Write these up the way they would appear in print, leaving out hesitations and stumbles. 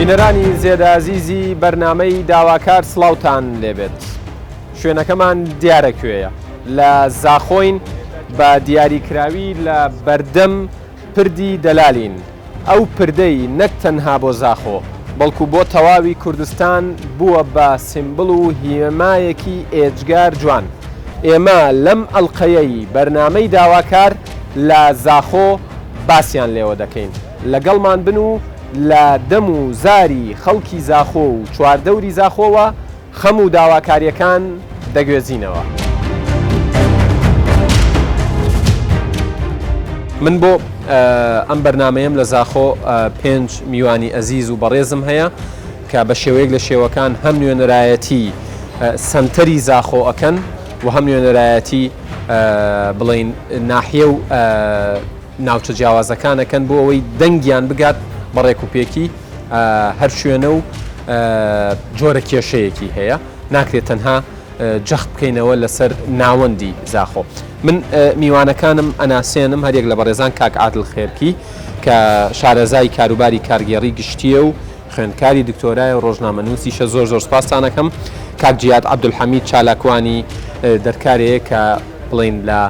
بینەرانی زێدازیزی بەرنامەی داواکار سڵاوتان لێبێت. شوێنەکەمان دیارەکوێیە لە زاخۆین بە دیاریکراوی لە بەردەم پردی دەلالین. ئەو پردەی نەک تەنها بۆ زاخۆ بەڵکو بۆ تەواوی کوردستان بووە بە سیمبڵ و هیمایەکی ئێجگار جوان. ئێمە لەم ئەڵقەیەی بەرنامەی داواکار لە زاخۆ باسییان لێوە دەکەین. لەگەڵمان بن و لە دەم و زاری خەڵکی زاخۆ و چواردەوری زاخۆوە خەم و داواکاریەکان دەگوێزینەوە. من بۆ ئەم بەرنامەیەم لە زاخۆ 5 میوانی ئەزیز و بەڕێزم هەیە کە بە شێوەیەک لە شێوەکان هەم نوێنەرایەتی سەنتەری زاخۆ ئەکەن و هەم نوێنەرایەتی بڵین ناحیە و ناوچە جیاوازەکانەکەن بۆ ئەوەی دەنگیان بگات بەڕێک و پێکی هەر شوێنە و جۆرە کێشەیەکی هەیە ناکرێت تەنها جەخت بکەینەوە لەسەر ناوەندی زاخۆ. من میوانەکانم ئەناسێنم هەرێک لە بەڕێزان کاک عادل خێرکی کە شارەزای کاروباری کارگێڕی گشتیە و خوێندکاری دکتۆرای و ڕۆژنامەنووسیشە. زۆر سوپاسانەکەم. کاک جیاد عەبدولحەمید چالاکوانی دەرکارەیە کە بڵین لە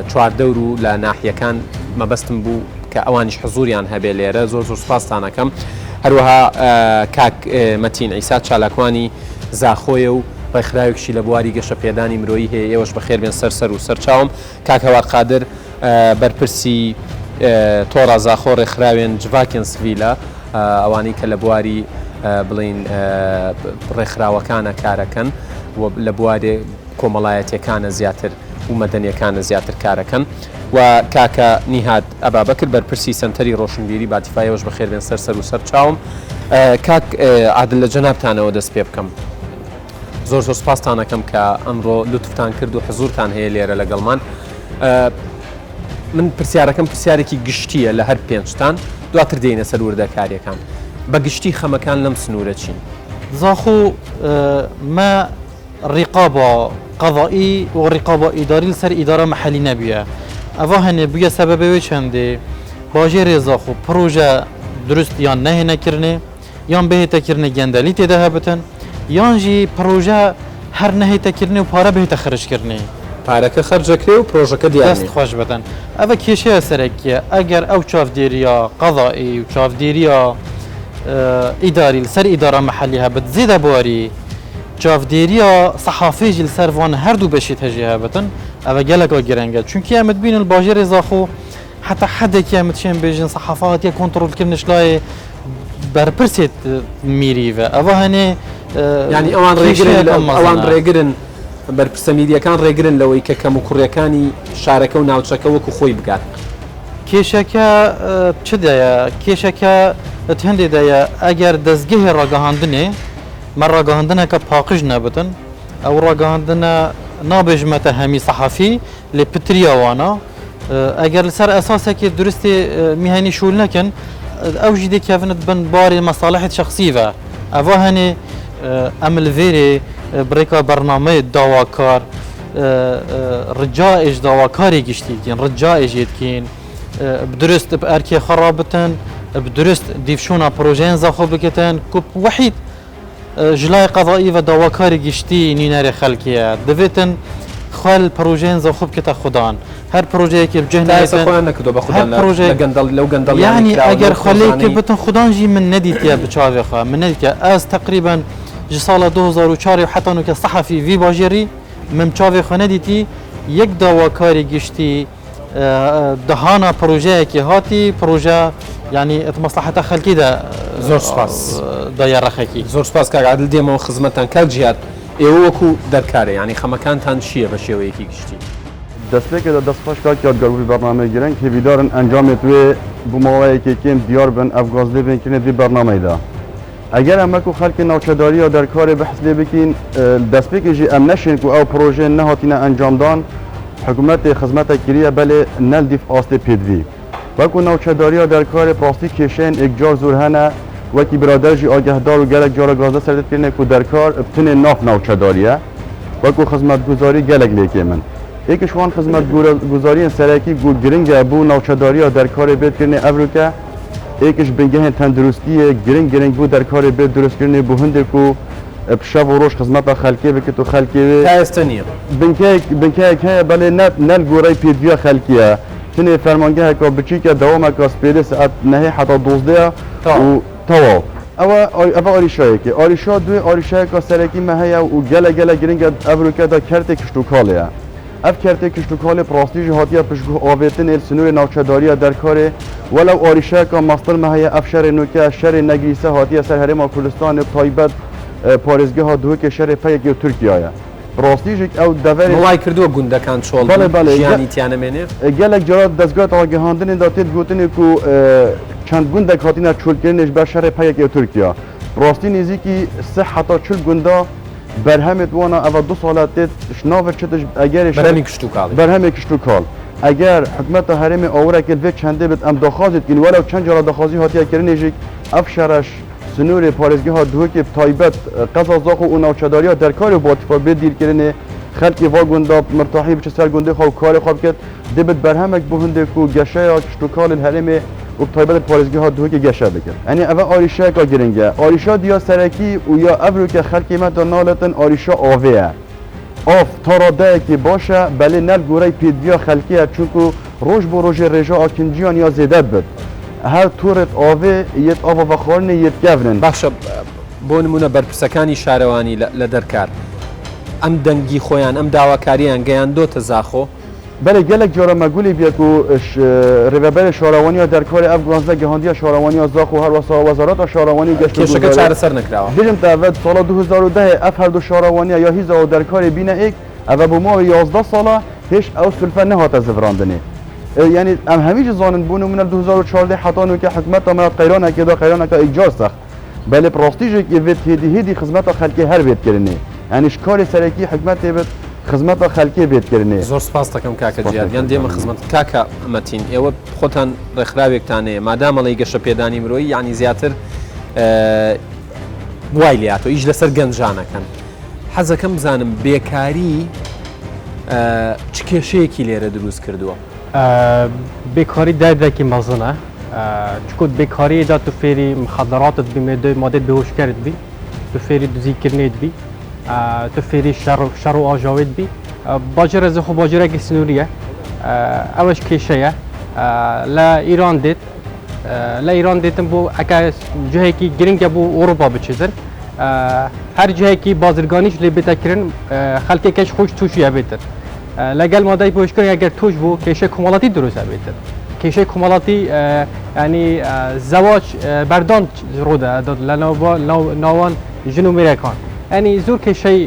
چواردەور و لە ناحیەکان مەبەستم بوو کە ئەوانیش حزوریان هەبێ لێرە. زۆر سوپاسانەکەم. هەروەها کاک مەتین عیسا چالاکوانی زاخۆیە و ڕێکخراوێکشی لە بواری گەشە پێدانی مرۆیی هەیە. ئێوەش بەخێر بێن سەر و سەرچاوم. کاک هەوار قادر بەرپرسی تۆڕە زاخۆ ڕێکخراوێن جڤاکێن سڤیلە ئەوانەی کە لە بواری بڵین ڕێکخراوەکانە کارەکەن و لە بوارێ کۆمەڵایەتیەکانە زیاتر و مەدەنیەکانە زیاتر کارەکەن و کاکە نیهاد ئەبابەکر بەرپرسی سنتەری ڕۆشنبیری باتیفایەوەش بەخێر بێن سەر و سەرچاوم. کاک عادل لە جەنابتانەوە دەست پێ بکەم. زۆر سوپاسانەکەم کە ئەمڕۆ لوتفتان کرد و حزورتان هەیە لێرە لەگەڵمان. من پرسیارەکەم پرسیارێکی گشتیە لە هەر پێنجتان دواتر دێنە سەر وردەکاریەکان. بە گشتی خەمەکان لەم سنوورە چین؟ زاخۆ ما رقابة قضائي ورقابة إداري لسر إدارة محلي نبيه. أفا هني بيا سببه چنده باجر زاخو پروژه درست يان نه نكرنه يان به تكرنه گندلی تده هبتن يان جي پروژه هر نه تكرنه و پاره به تخرج کرنه. پارەکە خەرجەکرێ و پرۆژەکە دیارە دەست خۆش بدەن. ئەوە کێشەیە سەرەکیە ئەگەر ئەو چاودێریە قەضائی و چاودێریە ئیداری لەسەر ئیدارە مەحەلی هەبێت زێدە بواری چاودێریە سەحافێژی لەسەر وان هەردوو بەشێت هەژێ هەبێتن ئەوە گەلێکەوە گرنگە چونکە ئەمت بینن باژێری زاخۆ حتا حدێکی ئەمت چێن بێژن سەحافاتیە کۆنتڕۆلکردنش لایە بەرپرسێت میریڤە ئەوە هەنێ ینی ئەوان ڕێگرن بەرپرسە میدیەکان ڕێگرن لەوەی کە کەم و کوڕیەکانی شارەکە و ناوچەکە وەکو خۆی بگات. کێشەکە چ دەیە؟ کێشەکە هەندێدایە ئەگەر دەستگەهی ڕاگەهاندنێ مە ڕاگەهاندنەکە پاقژ نەبتن ئەو ڕاگەهاندنە نابێژمەتە هەمی سەحافی لێ پتریەوانە ئەگەر لەسەر ئەساسێکی درستی میهانی شول نەکەن ئەو ژی دێکەونت بن باری مەساڵحت شخصیڤە ئەوە هەنێ ئەملڤێرێ برێکە بەرنامەی داواکار ڕجائش داواکاری گشتیکین ڕجائژێتکین بدرست ئەرکێ خەڕابتن بدرست دیفشونا پرۆژەیان زاخۆ بکەتن کوپ وحید ژلای قەضائی و داواکاری گشتی نینەرێ خەلکیە دەبێتن خەل پرۆژەیان زاخۆ بکەتە خوددان هەر پرۆژەیەکی بجێ یعنی ئەگەر خەلەیەکی بتن خوددانژی من نەدیتە بچاوێخە من نەدیتە ئەس تقریبا ji sala 2004 heta nuke sehefî vî bajarî min çavê xwe nedîtî yek dawakarî giştî dihana projeyekê hatî proje yanî et maslaheta xelkî de zor spas daya rexekî. Zor spas kak Adil dêma xizmetan kak jiyat êwe wekû derkare yanî xemekantan çiye be şêweyekî giştî. Destpêkê de destpaşka yadgarî bername giring hêvîdarin encamê wê bu mawayekê kêm diyar bin ev gazlêvên kirine vê bernameyê de. اگر ام کو خلق ناوچه‌داری یا در کار بحث بکین دست بکیجی ام نشین کو او پروژه نهاتینه انجام دان حکومت خدمت کریه بله نل دیف آست پیدوی و کو ناوچه‌داری یا در کار پلاستیک کشین اکجار زورهنه و کی برادرجی آگهدار و گلک جارا گازه سرت کنه کو در کار ابتن ناف ناوچه‌داریه و کو خدمتگزاری گلک لیکی من یکی شوان خدمتگزاری سرکی گو گرینگ بو ناوچه‌داری یا در کار بیت کنه افریقا یکیش بنگه تندرستی گرنگ بود در کار به درست کردن بو هندک و بشب و روش خدمت خلقی بکت و خلقی تا ئێستا نییە بنکه که بله نل گوره پیدویا خلقیه تنه فرمانگه که بچی که دوام که سپیده ساعت نهی حتی 12 و تواو اوا آریشایی که آریشا دوی آریشایی که سرکی مهیه و گله گرنگ ابروکه دا کرت کشتوکاله اف کرت کشتوکاله پراستیج هاتیه پشگو آویتن السنور ناوچهداری در کاره ولو آریشایی که مستر مهیه اف شهر نوکه شهر نگریسه هاتیه سر هرم کردستان تایبت پارێزگە ها دووە کێشەرێ پەیەکی تورکیایە ڕاستیژێک ئەو دەڤێت وڵای کردووە گوندەکان چۆڵ ژیانی تیانەمێنێ gelek carat dezgat agihandinê da têt gotinê ku çend gundek hatîne çûlkirinê ji ber şerê peyekê Tirkiya. Rastî nêzîkî sih heta çil gunda berhemê wana eva 2 sala têt ji navê çi egerê بەرهەمی کشتوکاڵی berhemê kiştûkal. Eger hikûmeta herêmê awrekê vê çendê bit em daxwazê dikîn welew çend cara daxwazî hatiye kirinê jî ev şereş سنور پارێزگەها دووەکێ تایبەت قەزا زاخ و ناوچەداریە دەرکاری باتیفا بێ دیرکردنê خەلکی وا گوندا مرتاحی بچە سەر گوندê xwe û karê xwe bikət dibit berhemek bu hindێk û geşeya kiştûkalên herêmê û taybet parêzgeha duhekê geşe dikir. Enî ev arîşeyeka giring e. Arîşa diya serekî û ya evrokê xelkê me da naletin arîşa avê ye. Av tara deyekî baş e belê nel gorey pêdiviya xelkê ye çûnku roj bo rojê rêja akinciyan ya zêde bit. هر تورت آوه یت آوا و خورنه یت گفنن. باشە بۆ نمونە بەرپرسەکانی شارەوانی لە دەرکار ئەم دەنگی خۆیان ئەم داواکاریان گەیاندۆتە زاخۆ بله gelek jara megulî biye ku rêveberê şarawaniya derkarê ev ganzdeh gihandiya şarawaniya zaxo her wasa wezareta şarawanî geşt کێشەکە چارەسەر نەکراوە Bilim te ev sala 2010 ev her du şarawaniya ya hîza û derkarê bîne ek ev bu mavê 11 sala hêj ew sülfe nehate zivrandinê. Yani em hemî jî zanin bû numune 2014 heta nûke hikûmeta me qeyranekê da qeyraneka îcar sex. Belê prastîjekê vê hêdî xizmeta xelkê her vêtkirinê. Yani ji karê serekî hikûmetê bit xizmeta xelkê vêtkirinê. زۆر سپاس دەکەم کاکە جیاد یان دێمە خزمەت کاکە ئەمەتین ئێوە خۆتان ڕێکخراوێکتانەیە مادامەڵی گەشە پێدانی مرۆیی یعنی زیاتر وای لاتۆ ئیش لەسەر گەنجانەکەن حەزەکەم بزانم بێکاری چ کێشەیەکی لێرە دروست کردووە بێکاری دەردێکی مەزنە چکوت بێکاری دا تو فێری مخدراتت بی مادەت بهۆشکارت بی تو فێری دزیکردنێت بی تو فێری شەڕ و ئاژاوێت بی باجرە زەخۆ باجرێکی سنووریە ئەوەش کێشەیە لە ئیران دێت لە ئیران دێتم بۆ ئەکە جهەیەکی گرنگە بۆ ئەوروپا بچێتن هەر جهەیەکی بازرگانیش لێ بێتەکردن خەڵکێکەش خۆش تووشی هەبێتن لەگەڵ مادای بۆشکردن ئەگەر توش بوو کێشەی کۆمەڵاتی دروست هەبێتن کێشەی کۆمەڵاتی ینی زەواج بەردان ڕوودا لە ناوان ژن و میرەکان ینی زۆر کێشەی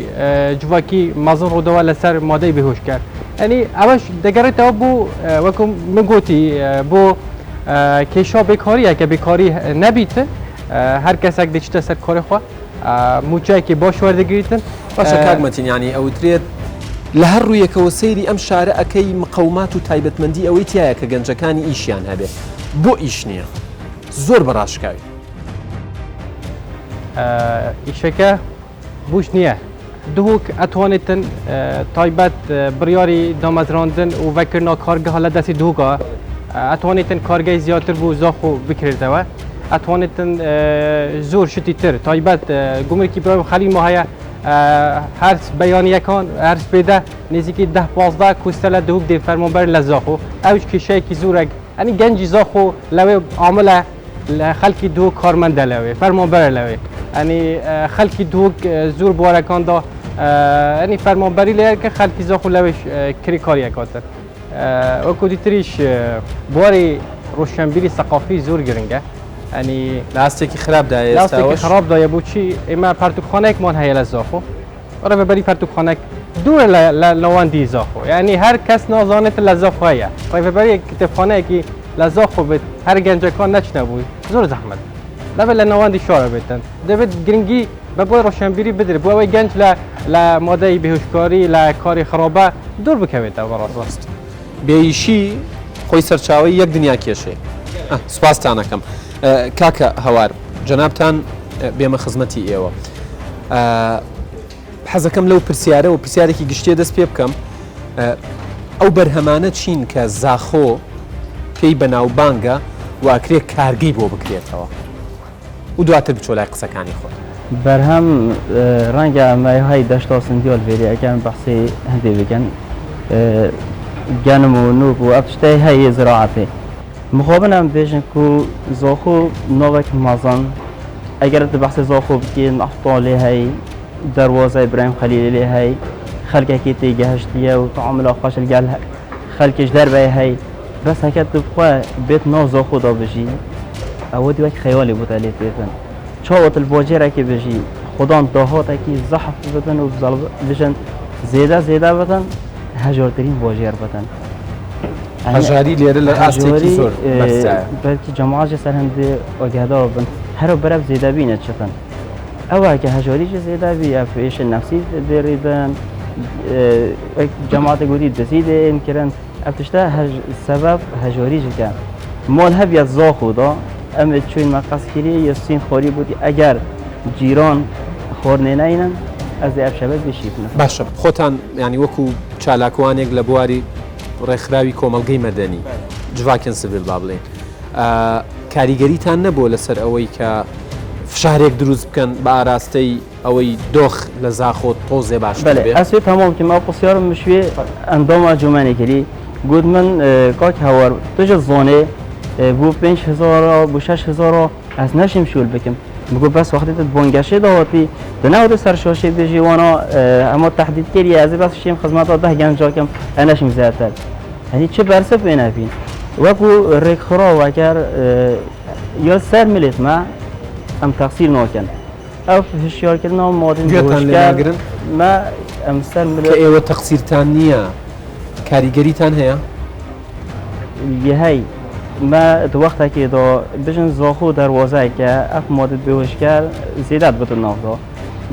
جوواکی مەزن ڕوودەوە لەسەر مادەی بێهۆشکار ینی ئەوەش دەگەڕێتەوە بۆ وەکو من گوتی بۆ کێشا بێکاریە کە بێکاری نەبیتە هەر کەسێک دەچێتە سەر کاری خوا موچایەکی باش وەردەگریتن باشە کاکمەتین ینی ئەوترێت لە هەر ڕوویەکەوە سەیری ئەم شارە ئەەکەی مقەومات و تایبەتمەندی ئەوەی تایە کە گەنجەکانی ئیشیان هەبێت بۆ ئیش نییە زۆر بەڕاشکاوی ئیشەکە بوش نییە دووک ئەتوانێتن تایبەت بڕیاری دامەزراندن و ڤەکردنا کارگەها لە دەستی دووکە ئەتوانێتن کارگەی زیاتر بۆ زاخۆ بکرێتەوە ئەتوانێتن زۆر شتی تر تایبەت گومرکی بە خەلی ما هەیە هەر بەیانیەکان هەر پێدا نزیکی 10-15 کوستە لە دووک دێ فەرمانبەر لە زاخۆ ئەوش کێشەیەکی زۆرێک ئەنی گەنجی زاخۆ لەوێ عاملە لە خەڵکی دووک کارمەندە لەوێ فەرمانبەرە لەوێ ئەنی خەڵکی دووک زۆر بوارەکاندا ئەنی فەرمانبەری لێ کە خەڵکی زاخۆ لەوێش کری کاریەکاتن وەکو دیتریش بواری ڕۆشنبیری سەقافی زۆر گرنگە ئەنی لاستێکی خراپدایە لاستێکی خراپدایە بۆچی ئێمە پەرتوخانەیەکمان هەیە لە زاخۆ ڕێبەری پەرتوخانەك دوورە لە لەواندی زاخۆ یعنی هەر کەس نازانێت لە زاخۆ هەیە ڕێبەری کتێبخانەیەکی لە زاخۆ بێت هەر گەنجەکان نەچنە بووی زۆر زەحمەت لەبێت لە ناوەندی شارە بێتن دەبێت گرنگی بە بۆی ڕۆشنبیری بدرێت بۆ ئەوەی گەنج لە مادەی بێهۆشکاری لە کاری خراپە دوور بکەوێتەوە بەڕاست بێئیشی خۆی سەرچاوی یەک دنیا کێشەیە سوپاستانەکەم کاکە هەوار جەنابتان بێمە خزمەتی ئێوە حەزەکەم لەو پرسیارە و پرسیارێکی گشتێ دەست پێ بکەم ئەو بەرهەمانە چین کە زاخۆ پێی بەناوبانگە و ئەکرێ کارگەی بۆ بکرێتەوە و دواتر بچۆ لای قسەکانی خۆت. بەرهەم ڕەنگە ئەمەهای دەشتا سندیۆل فێری ئەەکەن بەحسی هەندێ بکەن گەنم و نوک و ئەف شتەی هەیە زراعەتێ مخۆبنم بێژن و زۆخ و نۆڤێک مازن ئەگەرت بەحسی زۆخ بکەین ئەحتۆ لێ هەی دەواازای برایم خەلیل لێ هەی خەلکێکی تێگەهشتیە و تەعامل خۆش لەگەل خەلکیش دەربای هەی بەس هەکەت بخوا بێت ناو زۆخۆدا بژی ئەوە دیوەک خەیالی بوتە لێ پێبن چاوەت البۆجێرێکی بژی خودان داهاتێکی زەحف بدن و بژن زێدا بدن هەژارترین بۆژێر بدن هەژاری لێرە لە ئاستێکی زۆر بەلکی جەماعەتی سەر هەندێ ئۆگەدا بن هەرە بەرەب زێدابینە چتن ئەوە کە هەژاریی زێدابی ئەفێشە نەفسی دێڕیدن جەماعەتە گوتی دەسی دێنکردن ئەف تشتە سەبەب هەژاریژەکە مۆل هەبیە زاخۆدا ئەمە چوین مەقەسکری یەسین خۆری بودی ئەگەر جیران خۆرنێنینن ئەز ئەف شەبەت بشیفنە باشە خۆتان ینی وەکو چالاکوانێک لە بواری ڕێکخراوی کۆمەلگەی مەدەنی جوواکن سڤیل با بڵێن کاریگەریتان نەبووە لەسەر ئەوەی کە فشارێک دروست بکەن بە ئاراستەی ئەوەی دۆخ لە زاخۆت تۆزێ باش ئەسێ تەمامکەم ئەو پرسیارم مشوێ ئەندۆمە جومانێکری گوت من کاک هەوار توژە زۆنێ بۆ 5,000 بۆ 6,000 ئەس نەشیم شول بکەم بگو بەس وەختێت بۆنگەشێ داوەتی دەناوە سەرشۆشی بێژی وانە ئەمە تهدیدکردی ئەزی بەس شیم خزمەتە ده گەنجاکەم ئەنەشیم زیاتر هەنی چه بەرسە پێ نابین وەکو ڕێکخراوەکەر یا سەر ملێتمە ئەم تەقسیر ناکەن ئەو هشیارکردنەوە مادن گرن ما ئەم سەر ئێوە تەقسیرتان نییە کاریگەریتان هەیە هەی ما وەختێکێدا بژن زۆخۆ دەواازایکە ئەف مادت بێهۆشکار زیادات بتن ناودا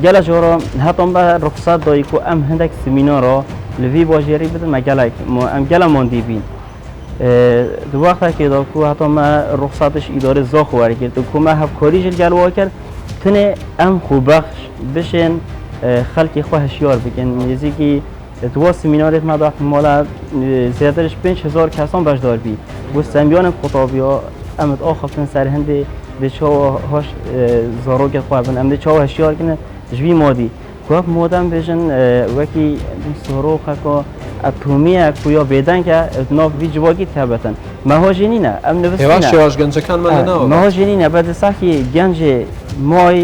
گەلە جۆرە هەتم بە ڕخسات دایک و ئەم هەندێک سمینۆرە لەوی باژێری بدن مەگەلێک ئەم گەلە ماندی بین وەختێکێدا کو هەتەمە ڕخساتش ئیدارە زۆخ وەرگرت و کومە هەفکۆریژ گەلوە کرد تنێ ئەم خوبەخش بشێن خەڵکی خۆ هەشیار بکەن نزیکی دو سمینارێت مەداخ مالا زیاترش 5,000 کەسان بەشدار بی بۆ سەمیانە قوتابیا ئەمت ئاخفتن سەر هەندێ دچاوە هۆش زارۆکێت خوابن ئەم دچاوە هەشیارکردن ژوی مادی کوک مادەم بێژن وەکی سۆرۆخەکە ئەتۆمیە کویا بێدەن کە ناو وی جوواگی تابەتن مەهۆژێنینە ئەم نووسێ شێواش گەنجەکانمان لەناوە مەهۆژێنینە بەدەساکی گەنجێ مای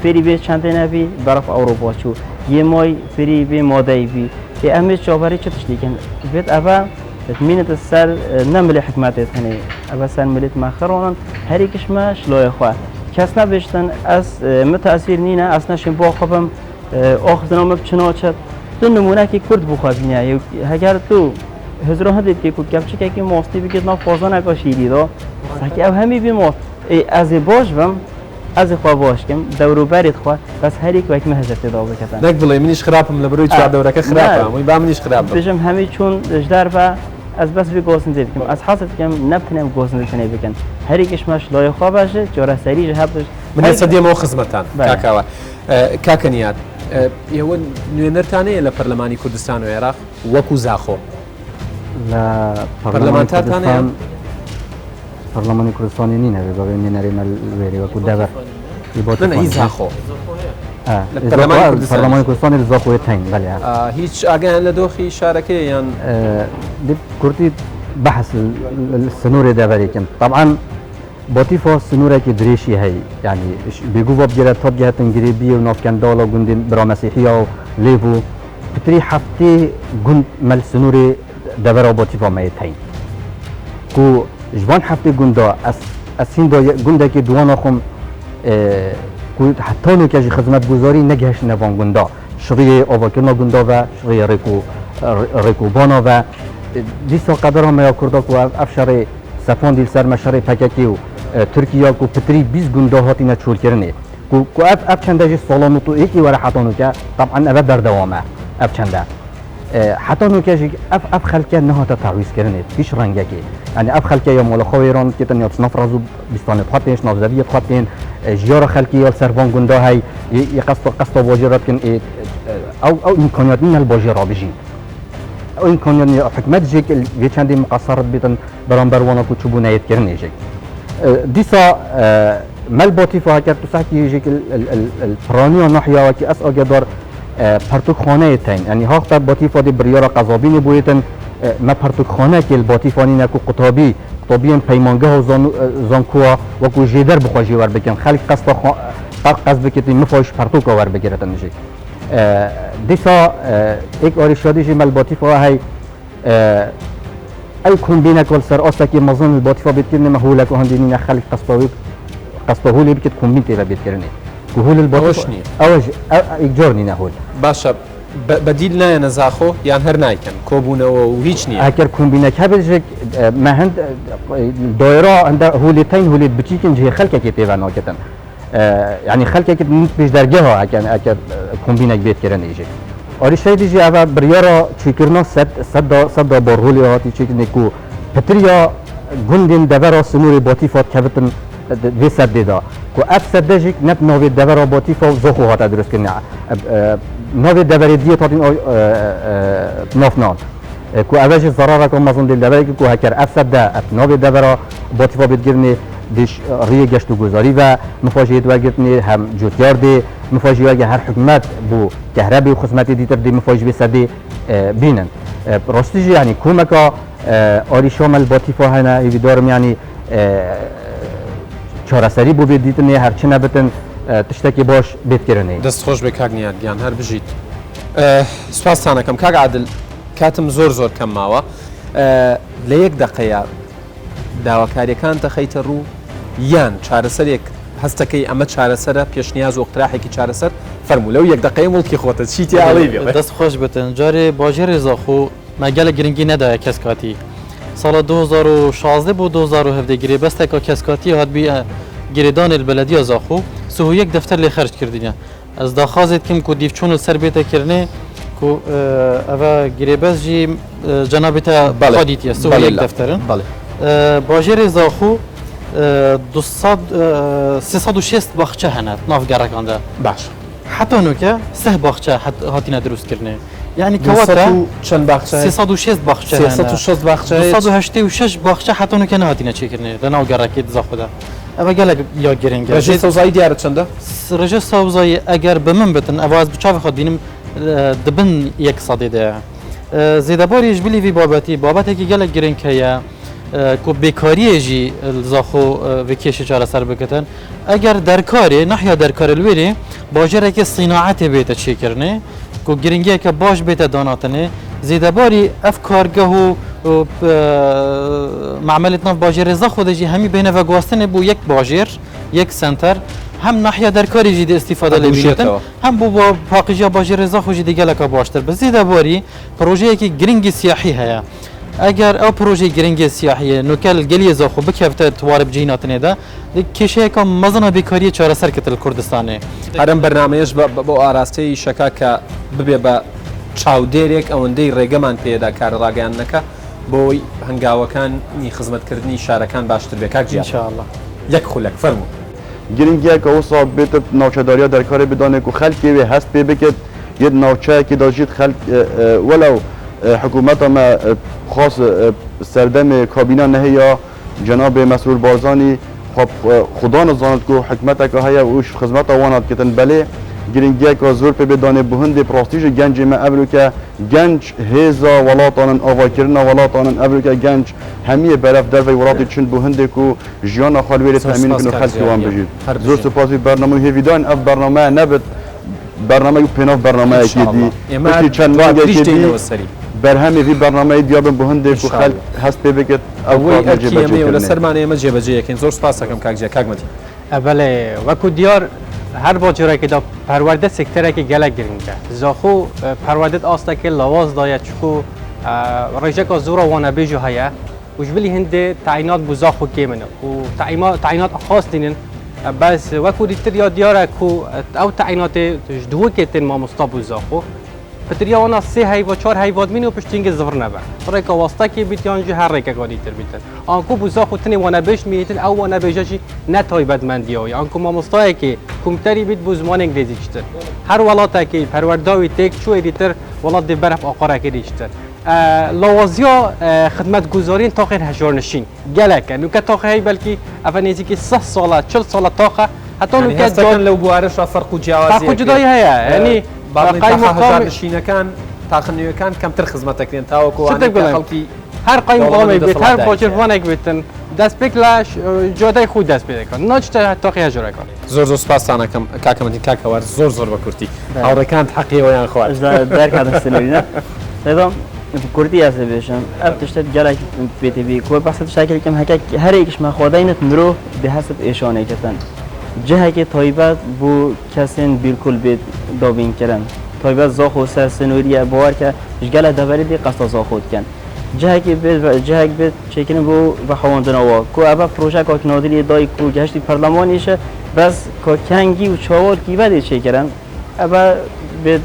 فێری بێ چەندێ نەبی بەرەف ئەوڕۆپا چوو یه مای فری به مادهی بی که همه چابری چه تشلیکن بيت أبا تمينة السر نمل حكمات هني أبا سر ملت مخرونن هری کشما شلوی خواه کسنا بشتن از متأثیر نینه از نشین با خوبم آخذنا مبچنا چت تو نمونه کی کرد بخوابینه اگر تو هزاران هدیت که کپچه که ماستی بگید نا فازان اکاشیری دا سکی او همی بی ماست از باش بم از خوا باش کم دورو برید خوا بس هر یک وقت مهزت دا بکتن نک بله منیش خرابم لبروی چهار دوره که خرابم وی با منیش خرابم بجم همی چون جدار با از بس بی گوسنده بکم از حاصل کم نبتنم گوسنده کنی بکن هر یکش ماش لای خوا باشه جورا سری جهاب من هستی مو خدمتان کاکاوا کاکنیات یهو نوێنەرتانەیە لە پەرلەمانی کوردستان و عێراق وەکو زاخۆ لە پەرلەمانتانتانەیە پەرلەمانی کوردستانی نینە بێ بەڵێ نوێنەرێمە لێرێ وەکو دەبەر زاخۆ پەرلەمانی کوردستانی زاخۆی تەین بەڵێ هیچ ئاگایان لە دۆخی شارەکەی یان کورتی بەحث سنوورێ دەبەرێکم طبعا باتیفا سنورێکی درێژی هەیە یعنی بێگو بگیرە تا بگەهێتن گرێبی و ناوکەنداڵە و گوندین برا مەسیحیا و لێڤ و پتری هەفتێ گوند مەل سنوورێ دەبەرەوە باتیفا مەیە تەین کو ژوان هەفتێ گوندا ئەس هیندا گوندێکی دوانە خۆم حتا نوکەژی خزمەتگوزاری نەگەهشت نەوان گوندا شڕیە ئاواکردنا گوندا و شڕیە ڕێکوبانا و دیسا قەدەرا مەیا کووردا و ئەف شەڕێ سەفان دیل سەر مەشەڕێ پەکەکی و ترکیه کو پتری 20 گونده هاتی نچول کردنه کو اف چنده سالانو تو یکی وره حتانو که طبعا ابد در دوامه اف چنده حتانو که اف خلکه نهاتا تعویض کردنه پیش رنگه که یعنی اف خلکه یا مال خواه ایران که تنیا تصناف رازو بیستانه بخاطینش نافذویت خاطین جیار خلکی یا سروان گونده های یه قصد واجرات کن او امکانیات این الباجی را بجین این کنیانی حکمت جیک وی چندی مقصرت بیتن برانبر وانا کو چوبونه یت کرنی جیک دیسا مل باتی فها کرد تو سحکی جیک الپرانی و نحیا وکی اس آگدار پرتوک خانه تین یعنی هاخت باتی فادی بریار قذابین بویتن ما پرتوک خانه که الباتی فانی نکو قطابی پیمانگه و زانکوا وکو جیدر بخواجی ور بکن خلق قصد بکتی مفاش پرتوک ور بگیرتن جیک دیسا ایک آریشادی جی مل باتی فها هی ای کمبینه کل سر آستا که مزون الباتی فها بیت کرنه مهوله که هندینی خلق قصبهولی بکت کمبین تیبه بیت کرنه که هول الباتی اوش ایک جورنی نه هول باشە بەدیل نایە نەزاخۆ یان هەر نایکەن کۆبوونەوە و هیچ نییە اگر کمبینه که بجک ما هند دایره هند هولیتین هولیت بچیکن جه خلقه که تیبه ناکتن يعني خلقه که نیت پیش درگه ها اگر کمبینه بیت کرنه ایجه آری شاید ایجه اوه بریارا چیکرنا صد بارهولی هاتی چیکنه که پتریا گندین دبرا سنوری باتی فات کبتن وی صد دیدا که اف صد جیک نت ناوی دبرا باتی فات زخو هاتا درست کنه ناوی دبری دیه تاتین نافنان که اوهش ضراره که مزون دیل دبری که هکر اف صد ده اف ناوی دبرا باتی فات بیت گرنه دیش ریه گشت و گذاری و مفاجئت وگرتنی هم جوتیار دی مفاجئ وگه هر حکومت بو کهربی و خدمتی دیتر دی مفاجئ صدی بینن راستیش یعنی کومکا آری شامل باتی فاهنا ایدارم یعنی چهارسری بو دیتنی هر چی نبتن تشتکی باش بیت کرنی دەست خۆش بێ کاک نیادگیان هەر بژیت سوپاسانەکەم کاک عادل کاتم زۆر کەم ماوە لە یەک دقەیە داواکاریەکان تەخەیتە ڕوو یان چارەسەرێک هەستەکەی ئەمە چارەسەرە پێشنیاز و اقتراحێکی چارەسەر فەرموو لەو یەک دقەیە مڵکی خۆتە چیتی ئاڵی بێ دەست خۆش بتن جارێ باژێری زاخۆ مەگەلە گرنگی نەدایە کەسکاتی ساڵە 2016 بۆ 2017 گرێ بەستێکە کەسکاتی هاتبی گرێدانی البلدیە زاخۆ سهو یەک دەفتەر لێ خەرج کردینە ئەس داخوازێت کەم کو دیفچوون سەر بێتەکردنێ کو ئەوە گرێبەست جی جەنابێتە خۆدیتیە سهو یەک دەفتەرن باژێری زاخۆ 360 باخچە هەنات ناو گەڕەکاندا باش حتا نوکە سه باخچە هاتینە دروستکردنێ یعنی کەواتە چەند باخچە 360 باخچە 360 باخچە 286 باخچە حتا نوکە نهاتینە چێکردنێ لە ناو گەڕەکەی زاخۆدا ئەوە گەلێک یا گرنگە ڕێژەی سەوزایی دیارە چەندە ڕێژە سەوزایی ئەگەر بمن بتن ئەواز بچاوی خۆ بینم دبن یەک سەدەیە زێدەباریش بلیوی بابەتێکی گەلێک گرنگ هەیە کو بیکاریه زاخو و کیش چاره سر بکتن اگر درکاری نحیا درکار الویری باجره که صناعت بیت چی کرنه کو گرینگی که باش بیت داناتنه زیده باری افکارگه و معاملت ناف باجره زاخو دجی همی بینه و گواستنه بو یک باجر یک سنتر هم ناحیه درکاری جدی استفاده لبیتن هم بو باقیجا باجر زاخو جدی گلکا باشتر بس زیده باری پروژه که گرینگی سیاحی هیا اگر او پروژه گرنگ سیاحیه نوکل گلی زاخو بکفته توارب جیناتنه ده کشه که مزنا بیکاری چاره سر کتل کردستانه هرم برنامهش با آراسته شکا که ببی با چاودێرێک ئەوەندەی ڕێگەمان پێدا کار ڕاگەیانەکە بۆی هەنگاوەکانی خزمەتکردنی شارەکان باشتر بێ کاک جیان انشاءالله یەک خولەک فەرموو گرنگیه که اوسا بیت ناوچه‌داری در کار بدانه که خلقی و هست پی بکد یه ناوچه که داشت خلق ولو حکومت ما خاص سردم کابینه نه یا جناب مسئول بارزانی خدا نزاند که حکمت که هیا وش خدمت وانات کتن بله گرنگیه که زور پی بدانه بهند پراستیج گنج ما ابرو که گنج هزا ولاتان آواکرنا ولاتان ابرو که گنج همیه برف در وی ولاتی چون بهند که جیان خالویری تامین کنه خلق وان بجید زور سپاسی برنامه هیویدان اف برنامه نبت برنامه پناف برنامه اکیدی اما چند ماه اکیدی برهمی وی برنامه دیابن بهنده که خلق هست پی بکت اوی ارکیمه و لسرمانه ما جبه جه یکین زور سپاس کم کاک جه کاک متی بله وکو دیار هر باجوره که دا پرورده سکتره که گلک گرینگه زاخو پروردت آسته که لواز دایه چکو رجه که زورا وانه بیجو هیا وش بلی هنده تعینات بو زاخو کیمنه و تعینات خاص دینن بس وکو دیتر یا دیاره که او تعینات جدوه که تن ما مستابو زاخو پتریا وانا سه هیوا چهار هیواد مینو پشتینگ زفر نبا ریکا واسطه کی بیتیان جو هر ریکا گادی تر بیتن آنکو بوزا خودتنی وانا بهش میتن او وانا بهجی نتای بدمندیای آنکو ما مستای کی کمتری بیت بوزمان انگلیسی چتر هر ولاته کی پرورداوی تک چو ادیتر ولات دی برف آقاره کی دیشتر لوازیا خدمت گذارین تا خیر هجارنشین گلک نوکه تا خیر بلکی افنیزی که 100 ساله 40 ساله تاخه حتی يعني نوکه هسه كان لو بوارش فرق وجوازي فرق جدایی هيا يعني باقي قايمة هزار مقام نشینەکان تاخنیەکان کەمتر خزمەتەکرێن تاوەکو شتێک بڵێم. خەڵکی هر قایم دولت مقامی دست بیت هر دادی. باجرفانێک بێتن دەست پێک لە جۆدای خۆی دەست پێ دەکەن ناچتە تاقی هەژۆرەکان زۆر سوپاسانەکەم کاکەمەتی کاکەوار زۆر بە کورتی هاوڕەکان حەقیەوەیان خوارد درک سنوینا لذا كردي هسه بيشم ابتشت جالك بي تي بي كو بحث شكل كم هكا هر يكش ما خداينت مرو بحسب ايشانه كتن جهه که طيبات بو كسن بالكل بيت دابين كرن طيبات زاخو سنوريه باور که جگل دبری دی قصد زاخود کن جهه که بيت چکن بو بخواندن وا کو ابا پروژه که نادری دای کو گشتی پارلمانیشه بس که کنگی و چاول کی بده چکرن ابا به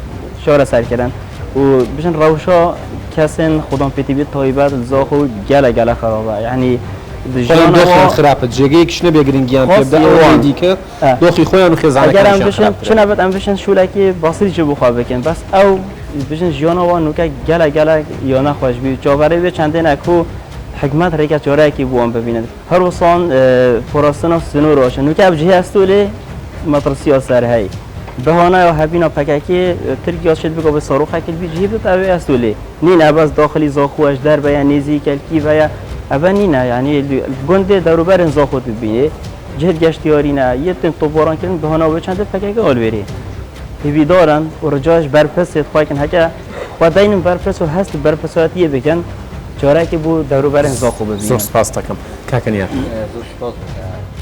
شورا سر کردن و بشن روشا کسن خودم پیتی بی طایبت زاخو گله خرابه یعنی دۆخیان خراپە جێگەیەکیش نەبێ گرنگیان پێ بدە ئەوان دیکە دۆخی خۆیان و اگر هم خێزانەکانیان بشن خراپترە. چون ابد هم بشن شولکی باسیری چه بخواه بکن بس او بشن جیانا و نوکه گله یا نخواهش بی جاوره به چنده نکو حکمت ریکت جاره کی بوان ببیند هر وصان فراستنا سنو روشن نوکه اب جهه استوله مطرسی ها سر هی بهانه یا هبینا پککی ترکیه شد بگو به صاروخ کل بی جهه بت اوی استوله نین اباز داخلی زاخوش در بیا نیزی کلکی بیا ابا نینه یعنی گنده دروبر زاخو ببینه جهت گشتیاری نه یه تن طوباران کردن بهانه و چند پککی آل بری هیوی دارن و رجاش برپس خواهی کن هکه خداین برپس و هست برپساتیه بکن چاره که بو دروبر زاخو ببینه زۆر سپاس دەکەم کاکەنیان